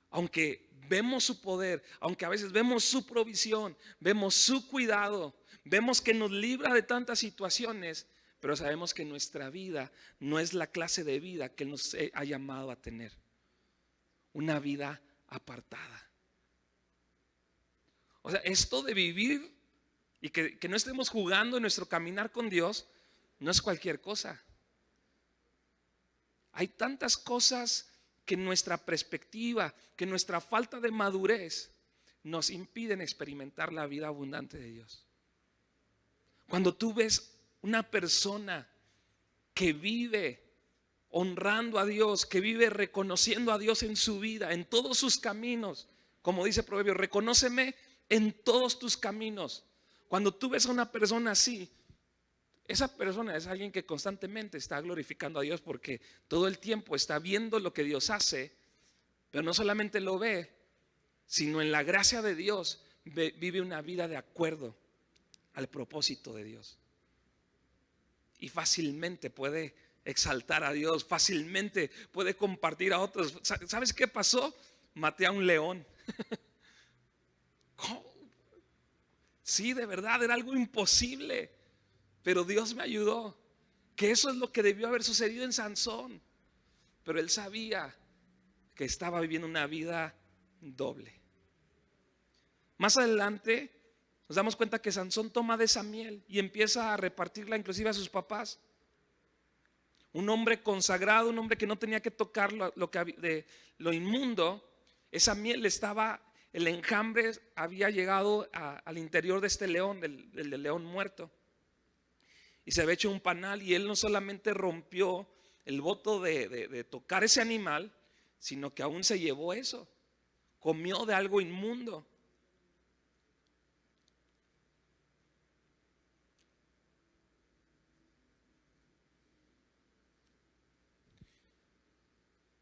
aunque vemos su poder, aunque a veces vemos su provisión, vemos su cuidado, vemos que nos libra de tantas situaciones, pero sabemos que nuestra vida no es la clase de vida que Él nos ha llamado a tener. Una vida apartada. O sea, esto de vivir y que no estemos jugando en nuestro caminar con Dios no es cualquier cosa. Hay tantas cosas que nuestra perspectiva, que nuestra falta de madurez nos impiden experimentar la vida abundante de Dios. Cuando tú ves una persona que vive honrando a Dios, que vive reconociendo a Dios en su vida, en todos sus caminos, como dice Proverbios, reconóceme en todos tus caminos. Cuando tú ves a una persona así, esa persona es alguien que constantemente está glorificando a Dios, porque todo el tiempo está viendo lo que Dios hace, pero no solamente lo ve, sino en la gracia de Dios vive una vida de acuerdo al propósito de Dios. Y fácilmente puede exaltar a Dios, fácilmente puede compartir a otros. ¿Sabes qué pasó? Maté a un león. Sí, de verdad, era algo imposible, pero Dios me ayudó. Que eso es lo que debió haber sucedido en Sansón, pero él sabía que estaba viviendo una vida doble. Más adelante nos damos cuenta que Sansón toma de esa miel y empieza a repartirla inclusive a sus papás. Un hombre consagrado, un hombre que no tenía que tocar lo inmundo. Esa miel estaba, el enjambre había llegado al interior de este león, del león muerto. Y se había hecho un panal, y él no solamente rompió el voto de tocar ese animal, sino que aún se llevó eso. Comió de algo inmundo.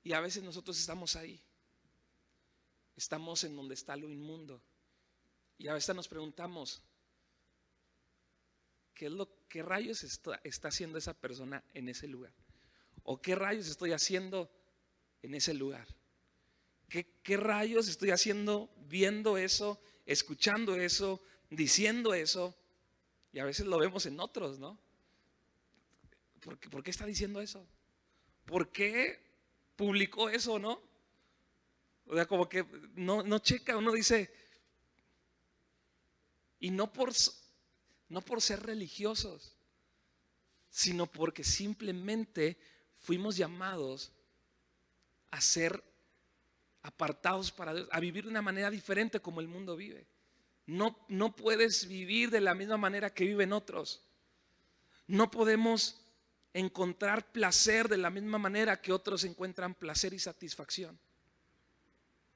Y a veces nosotros estamos ahí. Estamos en donde está lo inmundo. Y a veces nos preguntamos, ¿qué rayos está haciendo esa persona en ese lugar? ¿O qué rayos estoy haciendo en ese lugar? ¿Qué rayos estoy haciendo viendo eso, escuchando eso, diciendo eso? Y a veces lo vemos en otros, ¿no? ¿Por qué está diciendo eso? ¿Por qué publicó eso, no? O sea, como que no checa, uno dice, y no por ser religiosos, sino porque simplemente fuimos llamados a ser apartados para Dios, a vivir de una manera diferente como el mundo vive. No puedes vivir de la misma manera que viven otros. No podemos encontrar placer de la misma manera que otros encuentran placer y satisfacción.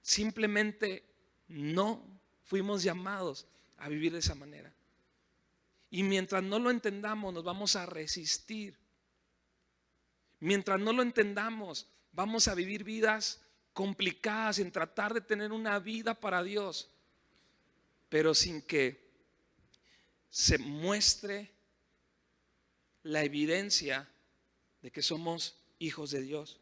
Simplemente no fuimos llamados a vivir de esa manera. Y mientras no lo entendamos, nos vamos a resistir. Mientras no lo entendamos, vamos a vivir vidas complicadas en tratar de tener una vida para Dios, pero sin que se muestre la evidencia de que somos hijos de Dios.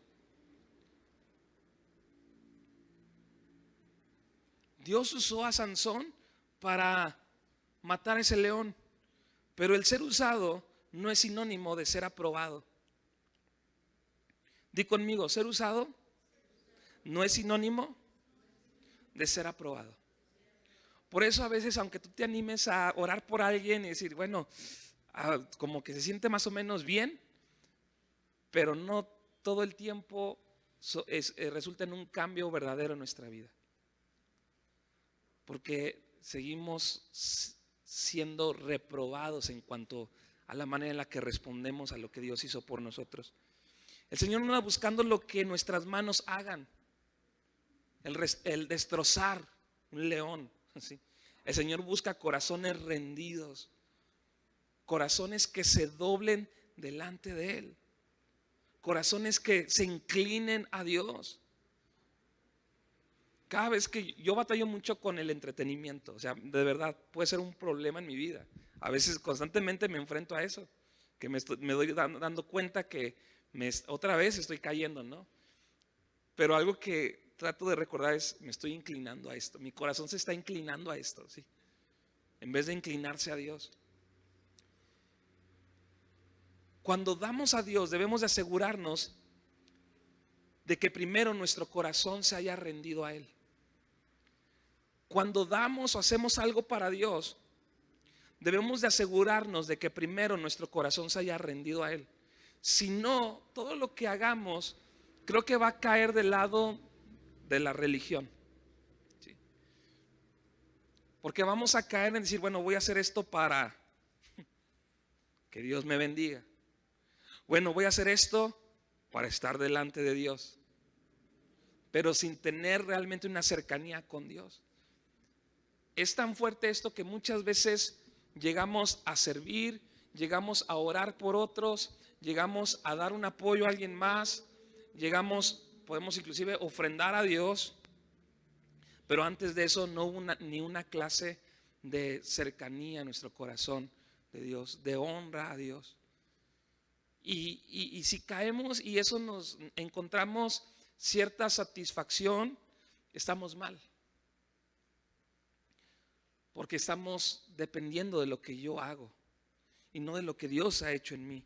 Dios usó a Sansón para matar a ese león, pero el ser usado no es sinónimo de ser aprobado. Di conmigo, ser usado no es sinónimo de ser aprobado. Por eso a veces, aunque tú te animes a orar por alguien y decir, bueno, como que se siente más o menos bien, pero no todo el tiempo resulta en un cambio verdadero en nuestra vida. Porque seguimos siendo reprobados en cuanto a la manera en la que respondemos a lo que Dios hizo por nosotros. El Señor no anda buscando lo que nuestras manos hagan, el destrozar un león. ¿Sí? El Señor busca corazones rendidos, corazones que se doblen delante de Él, corazones que se inclinen a Dios. Cada vez que yo batallo mucho con el entretenimiento, o sea, de verdad puede ser un problema en mi vida. A veces constantemente me enfrento a eso, que me doy dando cuenta que otra vez estoy cayendo, ¿no? Pero algo que trato de recordar es, me estoy inclinando a esto, mi corazón se está inclinando a esto, ¿sí? En vez de inclinarse a Dios. Cuando damos a Dios, debemos de asegurarnos de que primero nuestro corazón se haya rendido a Él. Cuando damos o hacemos algo para Dios, debemos de asegurarnos de que primero nuestro corazón se haya rendido a Él. Si no, todo lo que hagamos creo que va a caer del lado de la religión. ¿Sí? Porque vamos a caer en decir, bueno, voy a hacer esto para que Dios me bendiga. Bueno, voy a hacer esto para estar delante de Dios, pero sin tener realmente una cercanía con Dios. Es tan fuerte esto que muchas veces llegamos a servir, llegamos a orar por otros, llegamos a dar un apoyo a alguien más, podemos inclusive ofrendar a Dios, pero antes de eso no hubo ni una clase de cercanía en nuestro corazón de Dios, de honra a Dios. Y si caemos y eso nos encontramos cierta satisfacción, estamos mal. Porque estamos dependiendo de lo que yo hago y no de lo que Dios ha hecho en mí.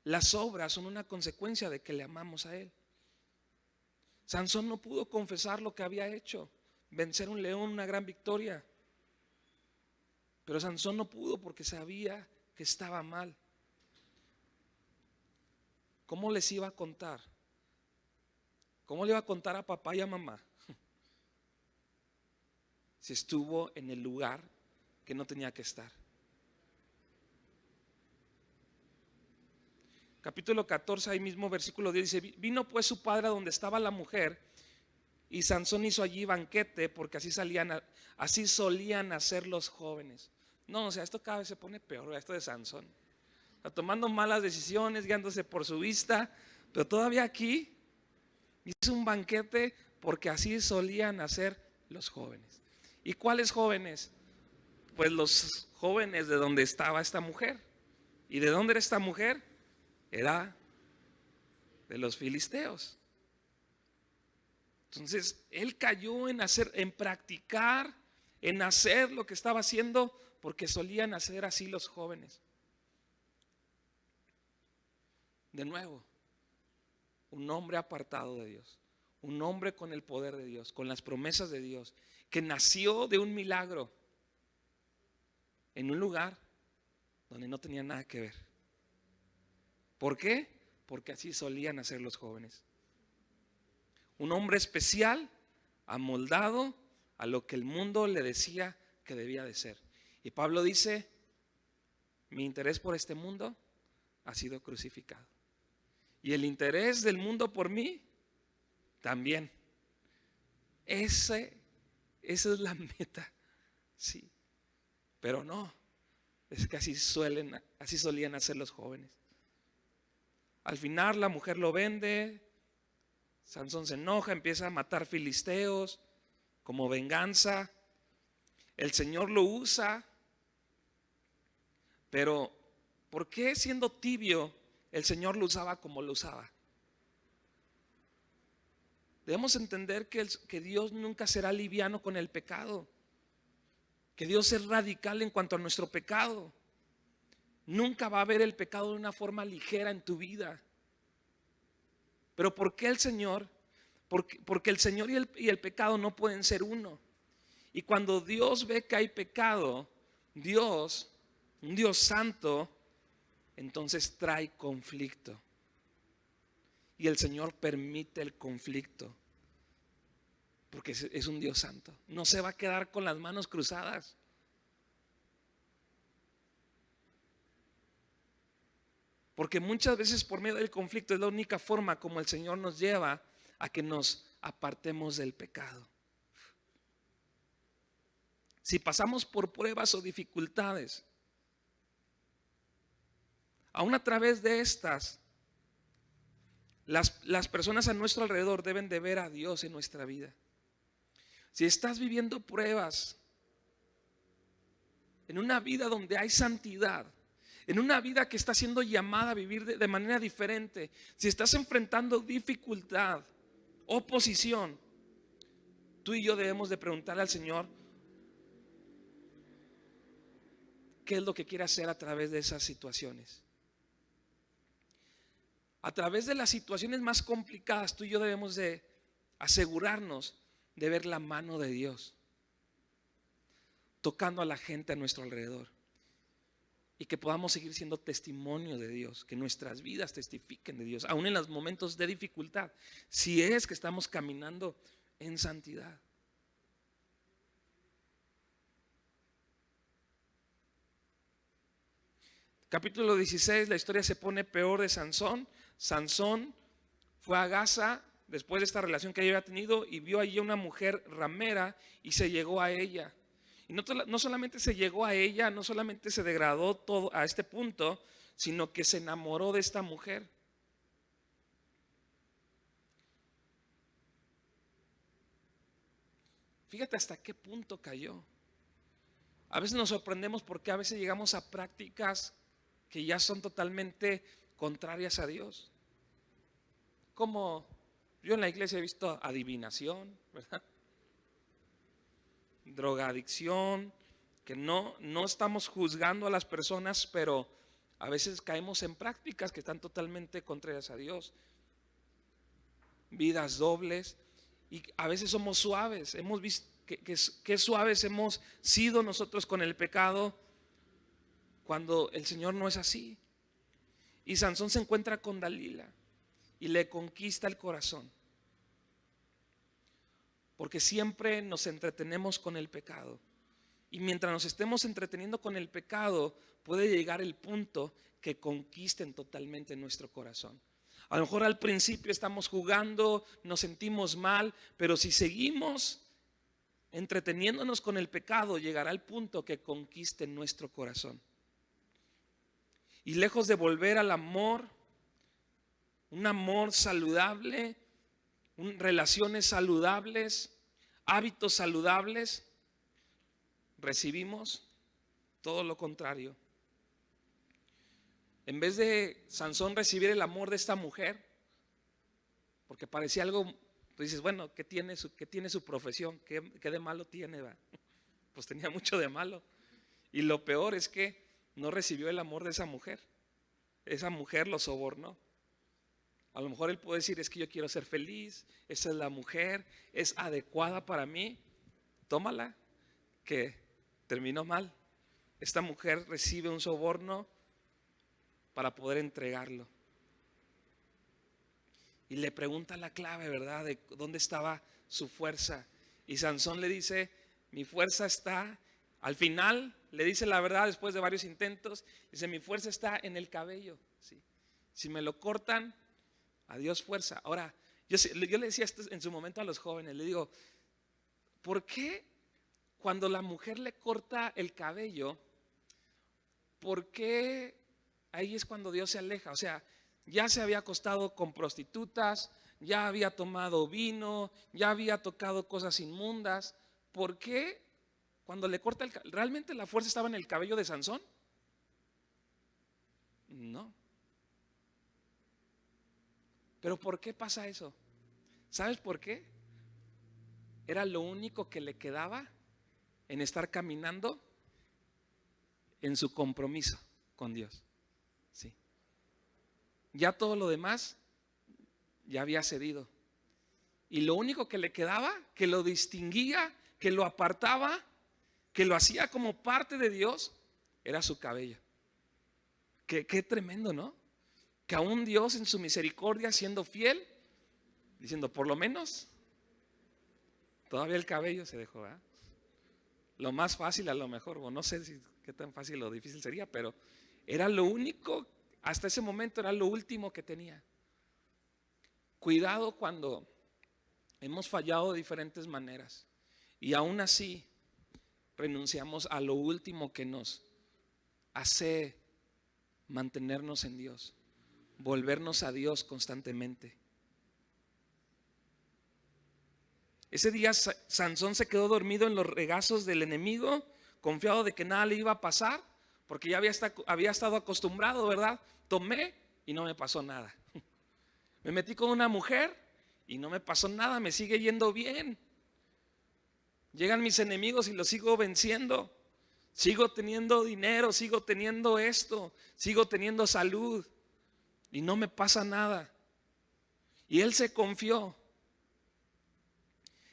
Las obras son una consecuencia de que le amamos a Él. Sansón no pudo confesar lo que había hecho, vencer un león, una gran victoria. Pero Sansón no pudo porque sabía que estaba mal. ¿Cómo les iba a contar? ¿Cómo le iba a contar a papá y a mamá si estuvo en el lugar que no tenía que estar? Capítulo 14, ahí mismo versículo 10 dice, vino pues su padre a donde estaba la mujer, y Sansón hizo allí banquete, porque así solían hacer los jóvenes. No, o sea, esto cada vez se pone peor, esto de Sansón. Está tomando malas decisiones, guiándose por su vista, pero todavía aquí hizo un banquete porque así solían hacer los jóvenes. ¿Y cuáles jóvenes? Pues los jóvenes de donde estaba esta mujer. ¿Y de dónde era esta mujer? Era de los filisteos. Entonces, él cayó en practicar, en hacer lo que estaba haciendo, porque solían hacer así los jóvenes. De nuevo, un hombre apartado de Dios, un hombre con el poder de Dios, con las promesas de Dios, que nació de un milagro en un lugar donde no tenía nada que ver. ¿Por qué? Porque así solían hacer los jóvenes. Un hombre especial, amoldado a lo que el mundo le decía que debía de ser. Y Pablo dice, mi interés por este mundo ha sido crucificado. Y el interés del mundo por mí también. Esa es la meta. Sí. Pero no, es que así solían hacer los jóvenes. Al final la mujer lo vende, Sansón se enoja, empieza a matar filisteos como venganza. El Señor lo usa, pero ¿por qué siendo tibio el Señor lo usaba como lo usaba? Debemos entender que Dios nunca será liviano con el pecado, que Dios es radical en cuanto a nuestro pecado. Nunca va a ver el pecado de una forma ligera en tu vida. Pero ¿por qué el Señor? Porque el Señor y el pecado no pueden ser uno. Y cuando Dios ve que hay pecado, un Dios santo, entonces trae conflicto. Y el Señor permite el conflicto, porque es un Dios santo. No se va a quedar con las manos cruzadas. Porque muchas veces por medio del conflicto es la única forma como el Señor nos lleva a que nos apartemos del pecado. Si pasamos por pruebas o dificultades, aún a través de estas, las personas a nuestro alrededor deben de ver a Dios en nuestra vida. Si estás viviendo pruebas en una vida donde hay santidad, en una vida que está siendo llamada a vivir de manera diferente, si estás enfrentando dificultad, oposición, tú y yo debemos de preguntarle al Señor qué es lo que quiere hacer a través de esas situaciones. A través de las situaciones más complicadas, tú y yo debemos de asegurarnos de ver la mano de Dios tocando a la gente a nuestro alrededor. Y que podamos seguir siendo testimonio de Dios, que nuestras vidas testifiquen de Dios, aún en los momentos de dificultad, si es que estamos caminando en santidad. Capítulo 16, la historia se pone peor de Sansón. Sansón fue a Gaza después de esta relación que había tenido y vio allí una mujer ramera y se llegó a ella. Y no solamente se llegó a ella, no solamente se degradó todo a este punto, sino que se enamoró de esta mujer. Fíjate hasta qué punto cayó. A veces nos sorprendemos porque a veces llegamos a prácticas que ya son totalmente contrarias a Dios. Como yo en la iglesia he visto adivinación, ¿verdad? Drogadicción, que no estamos juzgando a las personas, pero a veces caemos en prácticas que están totalmente contrarias a Dios. Vidas dobles, y a veces somos suaves. Hemos visto que suaves hemos sido nosotros con el pecado, cuando el Señor no es así. Y Sansón se encuentra con Dalila y le conquista el corazón. Porque siempre nos entretenemos con el pecado. Y mientras nos estemos entreteniendo con el pecado, puede llegar el punto que conquisten totalmente nuestro corazón. A lo mejor al principio estamos jugando, nos sentimos mal, pero si seguimos entreteniéndonos con el pecado, llegará el punto que conquiste nuestro corazón. Y lejos de volver al amor, un amor saludable, relaciones saludables, hábitos saludables, recibimos todo lo contrario. En vez de Sansón recibir el amor de esta mujer, porque parecía algo, tú dices, bueno, ¿qué tiene su profesión? ¿Qué de malo tiene? ¿Va? Pues tenía mucho de malo. Y lo peor es que no recibió el amor de esa mujer. Esa mujer lo sobornó. A lo mejor él puede decir, es que yo quiero ser feliz, esa es la mujer, es adecuada para mí, tómala, que terminó mal. Esta mujer recibe un soborno para poder entregarlo. Y le pregunta la clave, ¿verdad? De dónde estaba su fuerza. Y Sansón le dice, mi fuerza está, al final le dice la verdad después de varios intentos, dice, mi fuerza está en el cabello. ¿Sí? Si me lo cortan, adiós fuerza. Ahora, yo le decía esto en su momento a los jóvenes, le digo, ¿por qué cuando la mujer le corta el cabello, por qué ahí es cuando Dios se aleja? O sea, ya se había acostado con prostitutas, ya había tomado vino, ya había tocado cosas inmundas. ¿Por qué cuando le corta el cabello? ¿Realmente la fuerza estaba en el cabello de Sansón? No. ¿Pero por qué pasa eso? ¿Sabes por qué? Era lo único que le quedaba en estar caminando en su compromiso con Dios. Sí. Ya todo lo demás ya había cedido. Y lo único que le quedaba, que lo distinguía, que lo apartaba, que lo hacía como parte de Dios, era su cabello. Qué tremendo, ¿no? Que aún Dios en su misericordia, siendo fiel, diciendo, por lo menos, todavía el cabello se dejó, ¿verdad? Lo más fácil a lo mejor, o no sé qué tan fácil o difícil sería, pero era lo único, hasta ese momento era lo último que tenía. Cuidado cuando hemos fallado de diferentes maneras y aún así renunciamos a lo último que nos hace mantenernos en Dios, volvernos a Dios constantemente. Ese día Sansón se quedó dormido en los regazos del enemigo, confiado de que nada le iba a pasar, porque ya había estado acostumbrado, ¿verdad? Tomé y no me pasó nada. Me metí con una mujer y no me pasó nada, me sigue yendo bien. Llegan mis enemigos y los sigo venciendo. Sigo teniendo dinero, sigo teniendo esto, sigo teniendo salud y no me pasa nada. Y él se confió.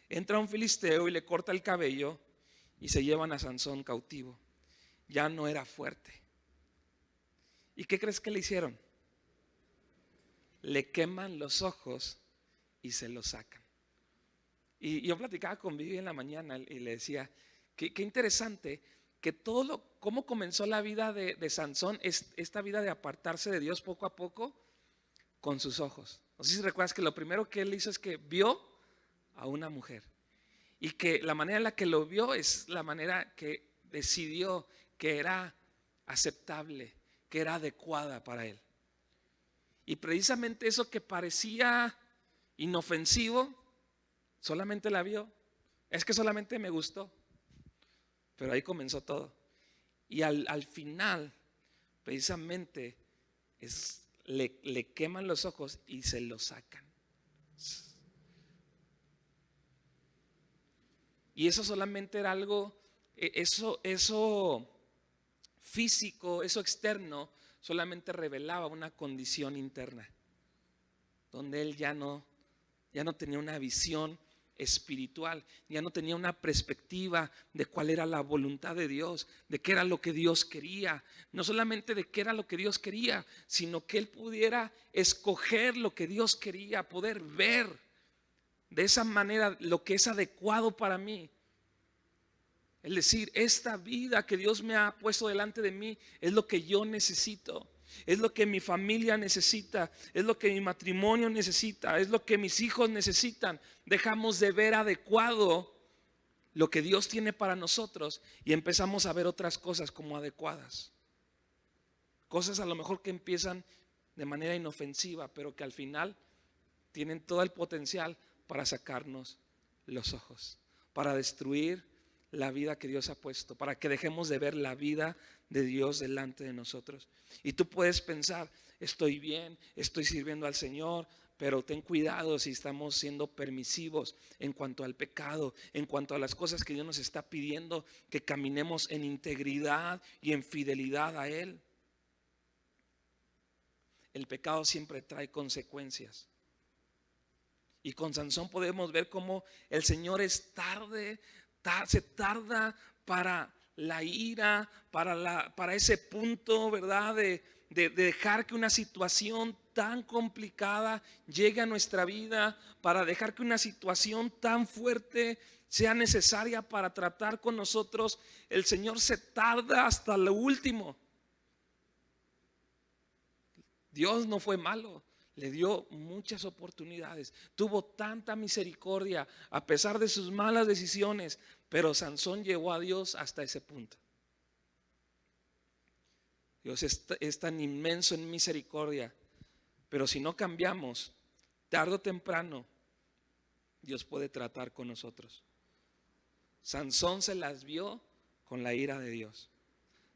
Entra un filisteo y le corta el cabello y se llevan a Sansón cautivo. Ya no era fuerte. ¿Y qué crees que le hicieron? Le queman los ojos y se los sacan. Y yo platicaba con Vivi en la mañana y le decía, qué interesante que cómo comenzó la vida de Sansón, esta vida de apartarse de Dios poco a poco con sus ojos. No sé si recuerdas que lo primero que él hizo es que vio a una mujer y que la manera en la que lo vio es la manera que decidió que era aceptable, que era adecuada para él. Y precisamente eso que parecía inofensivo, solamente la vio. Es que solamente me gustó. Pero ahí comenzó todo. Y al final, precisamente, le queman los ojos y se los sacan. Y eso solamente era algo, eso físico, eso externo, solamente revelaba una condición interna, donde él ya no tenía una visión espiritual, ya no tenía una perspectiva de cuál era la voluntad de Dios, de qué era lo que Dios quería, no solamente de qué era lo que Dios quería, sino que él pudiera escoger lo que Dios quería, poder ver de esa manera lo que es adecuado para mí. Es decir, esta vida que Dios me ha puesto delante de mí es lo que yo necesito, es lo que mi familia necesita, es lo que mi matrimonio necesita, es lo que mis hijos necesitan. Dejamos de ver adecuado lo que Dios tiene para nosotros y empezamos a ver otras cosas como adecuadas. Cosas a lo mejor que empiezan de manera inofensiva, pero que al final tienen todo el potencial para sacarnos los ojos, para destruir la vida que Dios ha puesto, para que dejemos de ver la vida de Dios delante de nosotros. Y tú puedes pensar, estoy bien, estoy sirviendo al Señor, pero ten cuidado si estamos siendo permisivos en cuanto al pecado, en cuanto a las cosas que Dios nos está pidiendo, que caminemos en integridad y en fidelidad a Él. El pecado siempre trae consecuencias. Y con Sansón podemos ver cómo el Señor se tarda para la ira, para ese punto, ¿verdad? De dejar que una situación tan complicada llegue a nuestra vida, para dejar que una situación tan fuerte sea necesaria para tratar con nosotros. El Señor se tarda hasta lo último. Dios no fue malo, le dio muchas oportunidades, tuvo tanta misericordia a pesar de sus malas decisiones, pero Sansón llegó a Dios hasta ese punto. Dios es tan inmenso en misericordia, pero si no cambiamos, tarde o temprano, Dios puede tratar con nosotros. Sansón se las vio con la ira de Dios,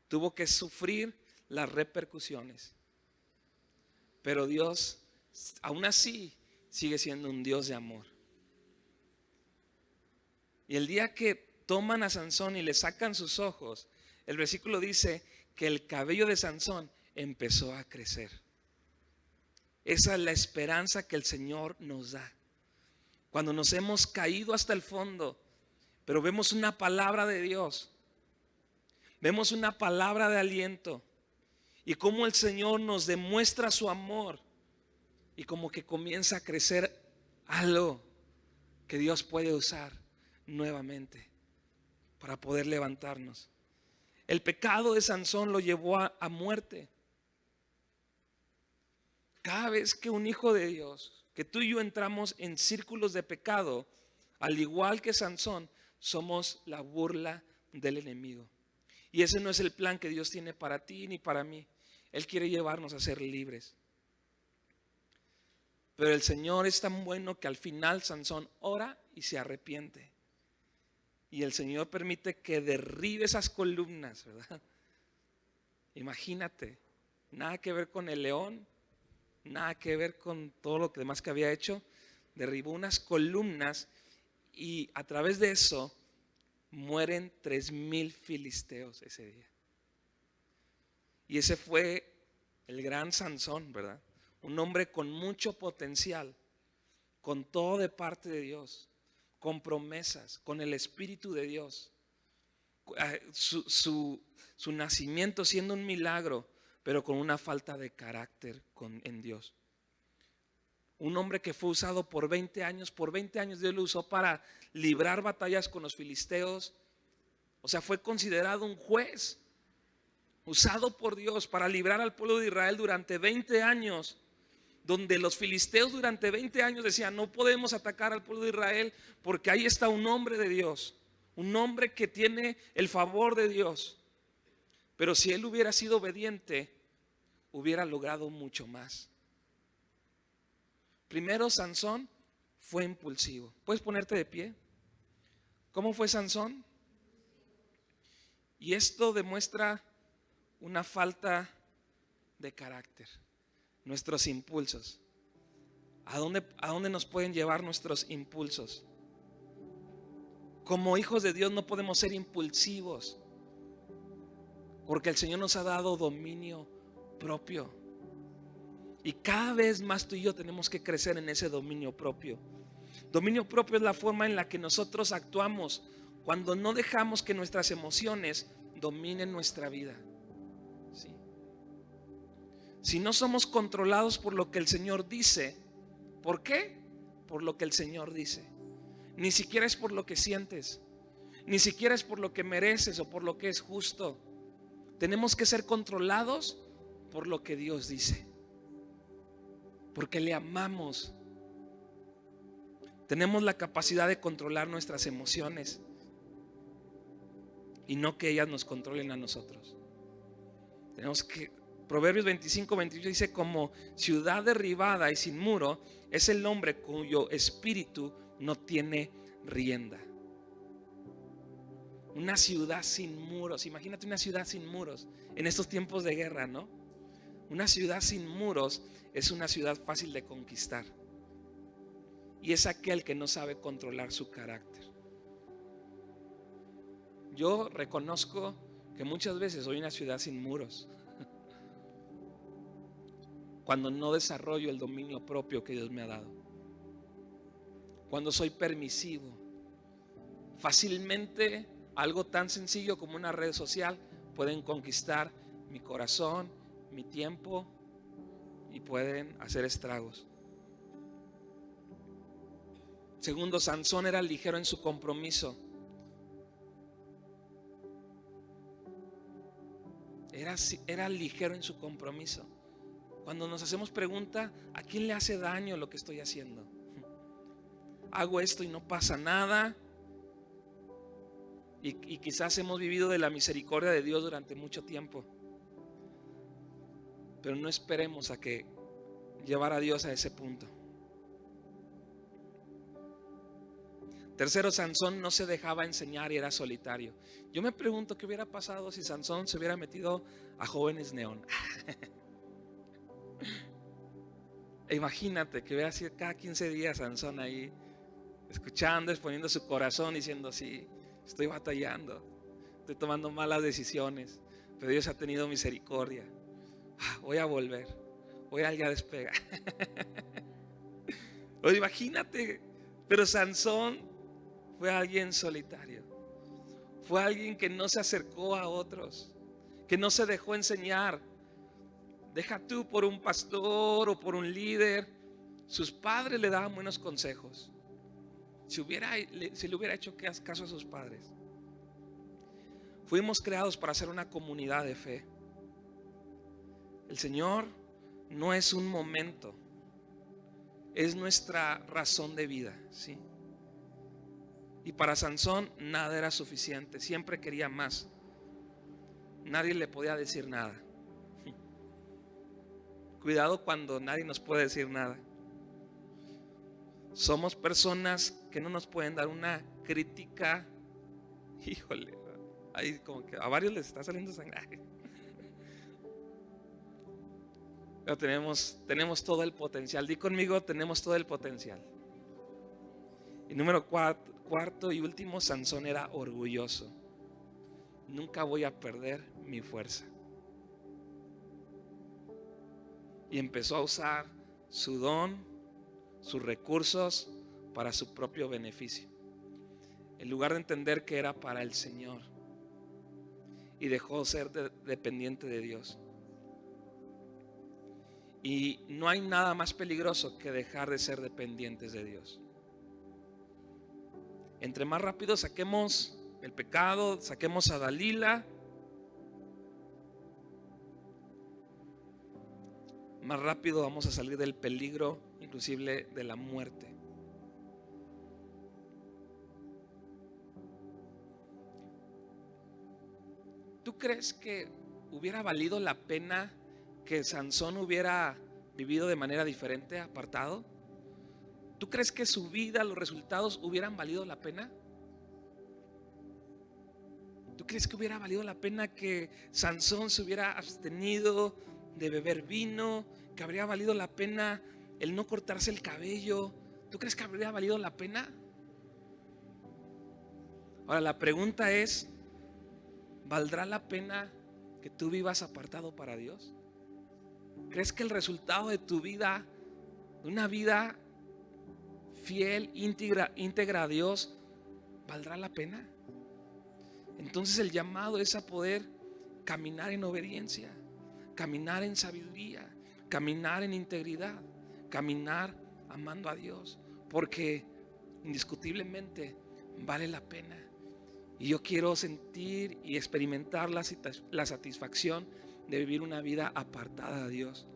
tuvo que sufrir las repercusiones. Pero Dios, aún así, sigue siendo un Dios de amor. Y el día que toman a Sansón y le sacan sus ojos, el versículo dice que el cabello de Sansón empezó a crecer. Esa es la esperanza que el Señor nos da. Cuando nos hemos caído hasta el fondo, pero vemos una palabra de Dios, vemos una palabra de aliento, y cómo el Señor nos demuestra su amor y como que comienza a crecer algo que Dios puede usar nuevamente para poder levantarnos. El pecado de Sansón lo llevó a muerte. Cada vez que un hijo de Dios, que tú y yo entramos en círculos de pecado, al igual que Sansón, somos la burla del enemigo. Y ese no es el plan que Dios tiene para ti ni para mí. Él quiere llevarnos a ser libres. Pero el Señor es tan bueno que al final Sansón ora y se arrepiente. Y el Señor permite que derribe esas columnas, ¿verdad? Imagínate, nada que ver con el león, nada que ver con todo lo demás que había hecho. Derribó unas columnas y a través de eso mueren 3,000 filisteos ese día. Y ese fue el gran Sansón, ¿verdad? Un hombre con mucho potencial, con todo de parte de Dios, con promesas, con el Espíritu de Dios. Su nacimiento siendo un milagro, pero con una falta de carácter en Dios. Un hombre que fue usado por 20 años. Por 20 años Dios lo usó para librar batallas con los filisteos. O sea, fue considerado un juez usado por Dios para librar al pueblo de Israel durante 20 años, donde los filisteos durante 20 años decían, no podemos atacar al pueblo de Israel porque ahí está un hombre de Dios, un hombre que tiene el favor de Dios. Pero si él hubiera sido obediente, hubiera logrado mucho más. Primero, Sansón fue impulsivo. ¿Puedes ponerte de pie? ¿Cómo fue Sansón? Y esto demuestra una falta de carácter. Nuestros impulsos. ¿A dónde nos pueden llevar nuestros impulsos? Como hijos de Dios no podemos ser impulsivos, porque el Señor nos ha dado dominio propio. Y cada vez más tú y yo tenemos que crecer en ese dominio propio. Dominio propio es la forma en la que nosotros actuamos cuando no dejamos que nuestras emociones dominen nuestra vida. ¿Sí? Si no somos controlados por lo que el Señor dice, ¿por qué? Por lo que el Señor dice. Ni siquiera es por lo que sientes, ni siquiera es por lo que mereces o por lo que es justo. Tenemos que ser controlados por lo que Dios dice, porque le amamos. Tenemos la capacidad de controlar nuestras emociones y no que ellas nos controlen a nosotros. Tenemos que, Proverbios 25-28 dice, como ciudad derribada y sin muro es el hombre cuyo espíritu no tiene rienda. Una ciudad sin muros. Imagínate una ciudad sin muros en estos tiempos de guerra, ¿no? Una ciudad sin muros es una ciudad fácil de conquistar. Y es aquel que no sabe controlar su carácter. Yo reconozco que muchas veces soy una ciudad sin muros. Cuando no desarrollo el dominio propio que Dios me ha dado. Cuando soy permisivo. Fácilmente algo tan sencillo como una red social pueden conquistar mi corazón, mi tiempo y pueden hacer estragos. Segundo, Sansón era ligero en su compromiso. Era ligero en su compromiso. Cuando nos hacemos pregunta, ¿a quién le hace daño lo que estoy haciendo? Hago esto y no pasa nada. Y quizás hemos vivido de la misericordia de Dios durante mucho tiempo. Pero no esperemos a que llevar a Dios a ese punto. Tercero, Sansón no se dejaba enseñar y era solitario. Yo me pregunto qué hubiera pasado si Sansón se hubiera metido a Jóvenes Neón. Imagínate que hubiera sido cada 15 días Sansón ahí, escuchando, exponiendo su corazón, diciendo: sí, estoy batallando, estoy tomando malas decisiones, pero Dios ha tenido misericordia. Voy a volver, voy a ya despegar. O imagínate, pero Sansón fue alguien solitario. Fue alguien que no se acercó a otros, que no se dejó enseñar. Deja tú por un pastor o por un líder. Sus padres le daban buenos consejos. Si le hubiera hecho caso a sus padres. Fuimos creados para ser una comunidad de fe. El Señor no es un momento, es nuestra razón de vida, ¿sí? Y para Sansón nada era suficiente, siempre quería más. Nadie le podía decir nada. Cuidado cuando nadie nos puede decir nada. Somos personas que no nos pueden dar una crítica. Híjole, ahí como que a varios les está saliendo sangre. Pero tenemos todo el potencial. Di conmigo, tenemos todo el potencial. Y número cuarto y último, Sansón era orgulloso. Nunca voy a perder mi fuerza. Y empezó a usar su don, sus recursos para su propio beneficio, en lugar de entender que era para el Señor. Y dejó de ser dependiente de Dios. Y no hay nada más peligroso que dejar de ser dependientes de Dios. Entre más rápido saquemos el pecado, saquemos a Dalila, más rápido vamos a salir del peligro, inclusive de la muerte. ¿Tú crees que hubiera valido la pena que Sansón hubiera vivido de manera diferente, apartado? ¿Tú crees que su vida, los resultados hubieran valido la pena? ¿Tú crees que hubiera valido la pena que Sansón se hubiera abstenido de beber vino? ¿Que habría valido la pena el no cortarse el cabello? ¿Tú crees que habría valido la pena? Ahora la pregunta es, ¿valdrá la pena que tú vivas apartado para Dios? ¿Crees que el resultado de tu vida, de una vida fiel, íntegra a Dios, valdrá la pena? Entonces el llamado es a poder caminar en obediencia, caminar en sabiduría, caminar en integridad, caminar amando a Dios, porque indiscutiblemente vale la pena. Y yo quiero sentir y experimentar la satisfacción de vivir una vida apartada de Dios.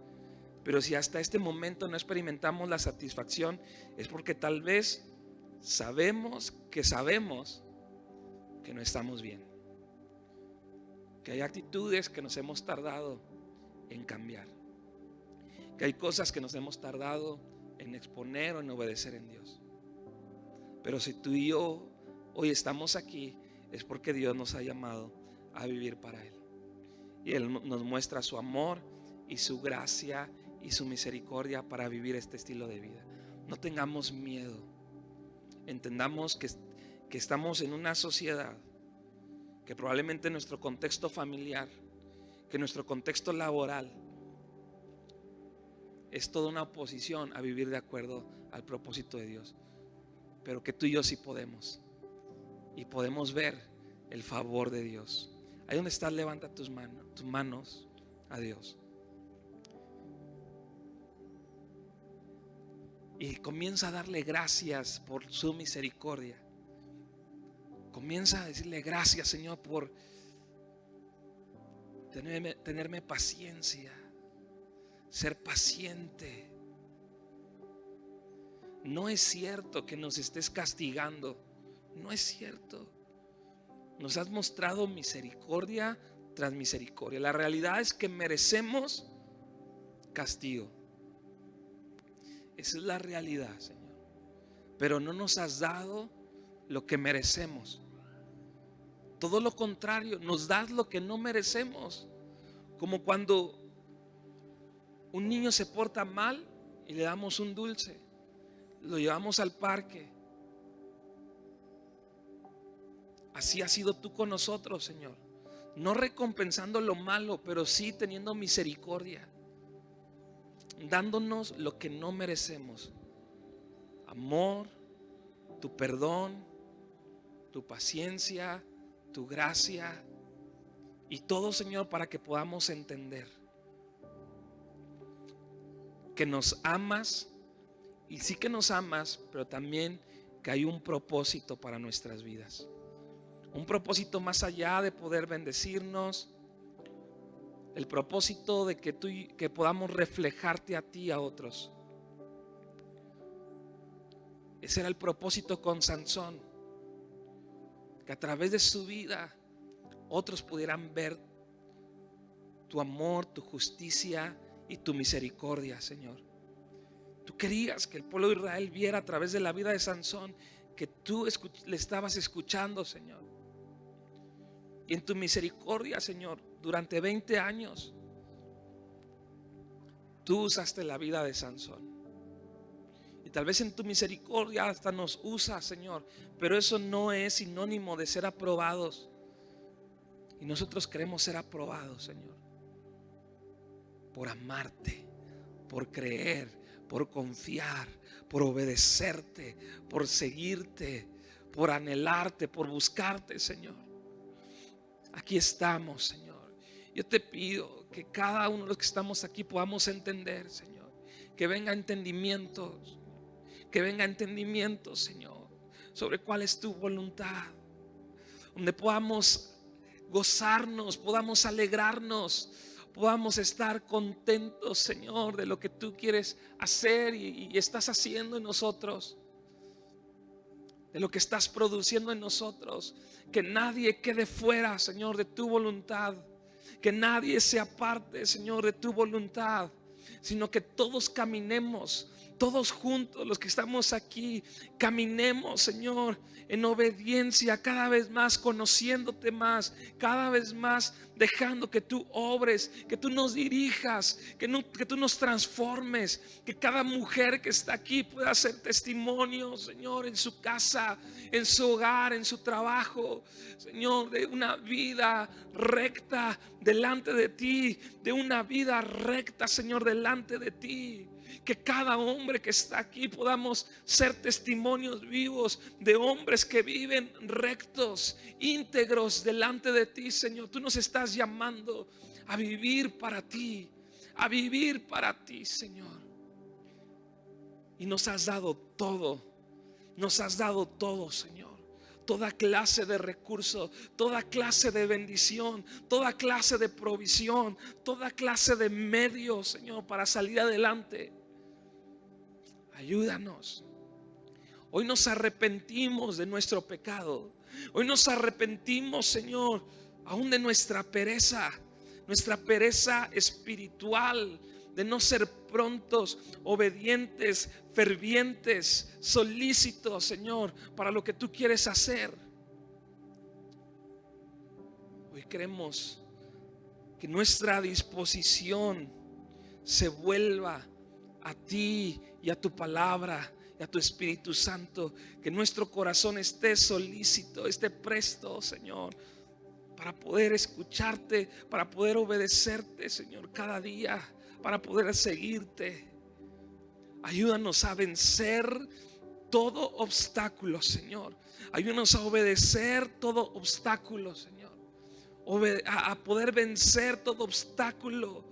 Pero si hasta este momento no experimentamos la satisfacción, es porque tal vez sabemos que no estamos bien, que hay actitudes que nos hemos tardado en cambiar, que hay cosas que nos hemos tardado en exponer o en obedecer en Dios. Pero si tú y yo hoy estamos aquí, es porque Dios nos ha llamado a vivir para Él. Y Él nos muestra su amor y su gracia y su misericordia para vivir este estilo de vida. No tengamos miedo. Entendamos que estamos en una sociedad que probablemente nuestro contexto familiar, que nuestro contexto laboral es toda una oposición a vivir de acuerdo al propósito de Dios. Pero que tú y yo sí podemos. Y podemos ver el favor de Dios. Ahí donde estás, levanta tus manos a Dios. Y comienza a darle gracias por su misericordia. Comienza a decirle gracias, Señor, por tenerme paciencia, ser paciente. No es cierto que nos estés castigando. No es cierto. Nos has mostrado misericordia tras misericordia. La realidad es que merecemos castigo. Esa es la realidad, Señor. Pero no nos has dado lo que merecemos. Todo lo contrario, nos das lo que no merecemos. Como cuando un niño se porta mal y le damos un dulce, lo llevamos al parque. Así has sido tú con nosotros, Señor. No recompensando lo malo, pero sí teniendo misericordia, dándonos lo que no merecemos: amor, tu perdón, tu paciencia, tu gracia. Y todo, Señor, para que podamos entender que nos amas. Y sí que nos amas, pero también que hay un propósito para nuestras vidas. Un propósito más allá de poder bendecirnos. El propósito de que podamos reflejarte a ti, a otros. Ese era el propósito con Sansón. Que a través de su vida otros pudieran ver tu amor, tu justicia y tu misericordia, Señor. Tú querías que el pueblo de Israel viera a través de la vida de Sansón que tú le estabas escuchando, Señor. Y en tu misericordia, Señor, durante 20 años tú usaste la vida de Sansón. Y tal vez en tu misericordia hasta nos usas, Señor, pero eso no es sinónimo de ser aprobados. Y nosotros queremos ser aprobados, Señor, por amarte, por creer, por confiar, por obedecerte, por seguirte, por anhelarte, por buscarte, Señor. Aquí estamos, Señor. Yo te pido que cada uno de los que estamos aquí podamos entender, Señor. Que venga entendimiento, Señor, sobre cuál es tu voluntad. Donde podamos gozarnos, podamos alegrarnos, podamos estar contentos, Señor, de lo que tú quieres hacer y estás haciendo en nosotros, de lo que estás produciendo en nosotros. Que nadie quede fuera, Señor, de tu voluntad. Que nadie se aparte, Señor, de tu voluntad, sino que todos caminemos, todos juntos, los que estamos aquí, caminemos, Señor, en obediencia, cada vez más conociéndote más, cada vez más dejando que tú obres, que tú nos dirijas, que tú nos transformes, que cada mujer que está aquí pueda ser testimonio, Señor, en su casa, en su hogar, en su trabajo, Señor, de una vida recta delante de ti, de una vida recta, Señor, delante de ti. Que cada hombre que está aquí podamos ser testimonios vivos de hombres que viven rectos, íntegros delante de ti, Señor. Tú nos estás llamando a vivir para ti, Señor. Y nos has dado todo, Señor. Toda clase de recursos, toda clase de bendición, toda clase de provisión, toda clase de medios, Señor, para salir adelante. Ayúdanos. Hoy nos arrepentimos de nuestro pecado. Hoy nos arrepentimos, Señor, aún de nuestra pereza espiritual, de no ser prontos, obedientes, fervientes, solícitos, Señor, para lo que tú quieres hacer. Hoy queremos que nuestra disposición se vuelva a ti y a tu palabra y a tu Espíritu Santo. Que nuestro corazón esté solícito, esté presto, Señor, para poder escucharte, para poder obedecerte, Señor, cada día, para poder seguirte. Ayúdanos a vencer todo obstáculo, Señor. Ayúdanos a obedecer todo obstáculo, Señor. A poder vencer todo obstáculo,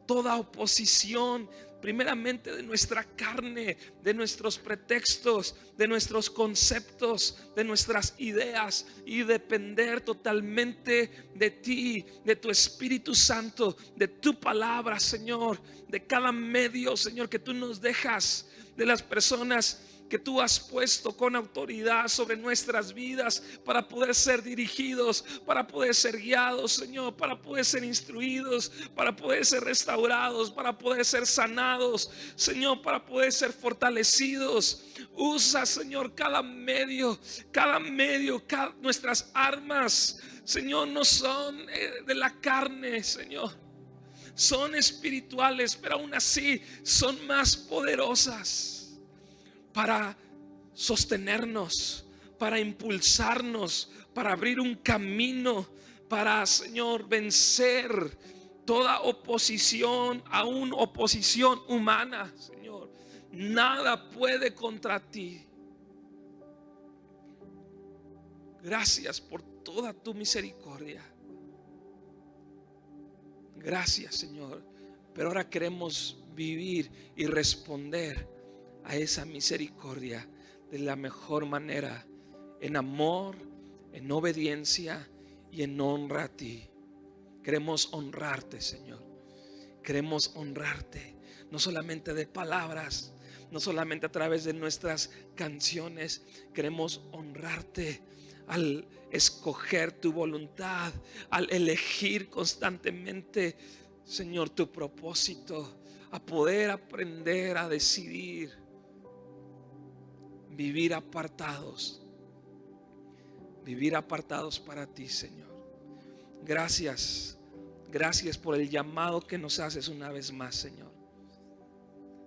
toda oposición, primeramente de nuestra carne, de nuestros pretextos, de nuestros conceptos, de nuestras ideas, y depender totalmente de ti, de tu Espíritu Santo, de tu palabra, Señor, de cada medio, Señor, que tú nos dejas, de las personas que tú has puesto con autoridad sobre nuestras vidas para poder ser dirigidos, para poder ser guiados, Señor, para poder ser instruidos, para poder ser restaurados, para poder ser sanados, Señor, para poder ser fortalecidos. Usa, Señor, cada medio, nuestras armas, Señor, no son de la carne, Señor, son espirituales, pero aún así son más poderosas para sostenernos, para impulsarnos, para abrir un camino, para, Señor, vencer toda oposición, aún oposición humana, Señor. Nada puede contra ti. Gracias por toda tu misericordia. Gracias, Señor. Pero ahora queremos vivir y responder a esa misericordia de la mejor manera, en amor, en obediencia y en honra a ti. Queremos honrarte, Señor. Queremos honrarte, no solamente de palabras, no solamente a través de nuestras canciones. Queremos honrarte al escoger tu voluntad, al elegir constantemente, Señor, tu propósito, a poder aprender a decidir vivir apartados para ti, Señor. Gracias por el llamado que nos haces una vez más, Señor.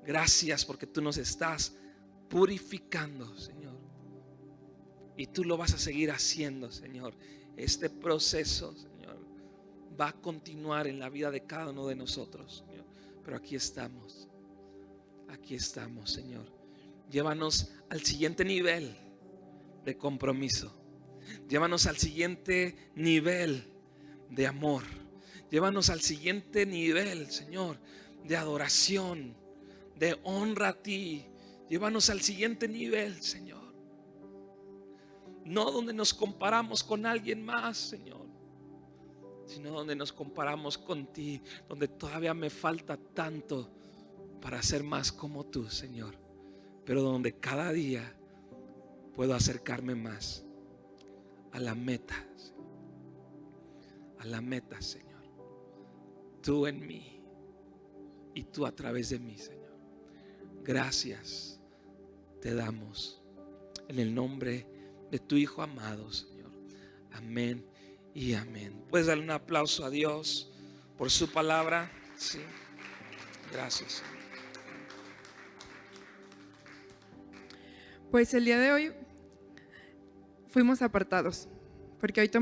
Gracias porque tú nos estás purificando, Señor, y tú lo vas a seguir haciendo, Señor. Este proceso, Señor, va a continuar en la vida de cada uno de nosotros, Señor. Pero aquí estamos, Señor. Llévanos al siguiente nivel de compromiso. Llévanos al siguiente nivel de amor. Llévanos al siguiente nivel, Señor, de adoración, de honra a ti. Llévanos al siguiente nivel, Señor. No donde nos comparamos con alguien más, Señor, sino donde nos comparamos con ti, donde todavía me falta tanto para ser más como tú, Señor. Pero donde cada día puedo acercarme más a la meta, Señor. Tú en mí y tú a través de mí, Señor. Gracias te damos en el nombre de tu Hijo amado, Señor. Amén y amén. Puedes darle un aplauso a Dios por su palabra. Sí. Gracias, Señor. Pues el día de hoy fuimos apartados, porque hoy tomamos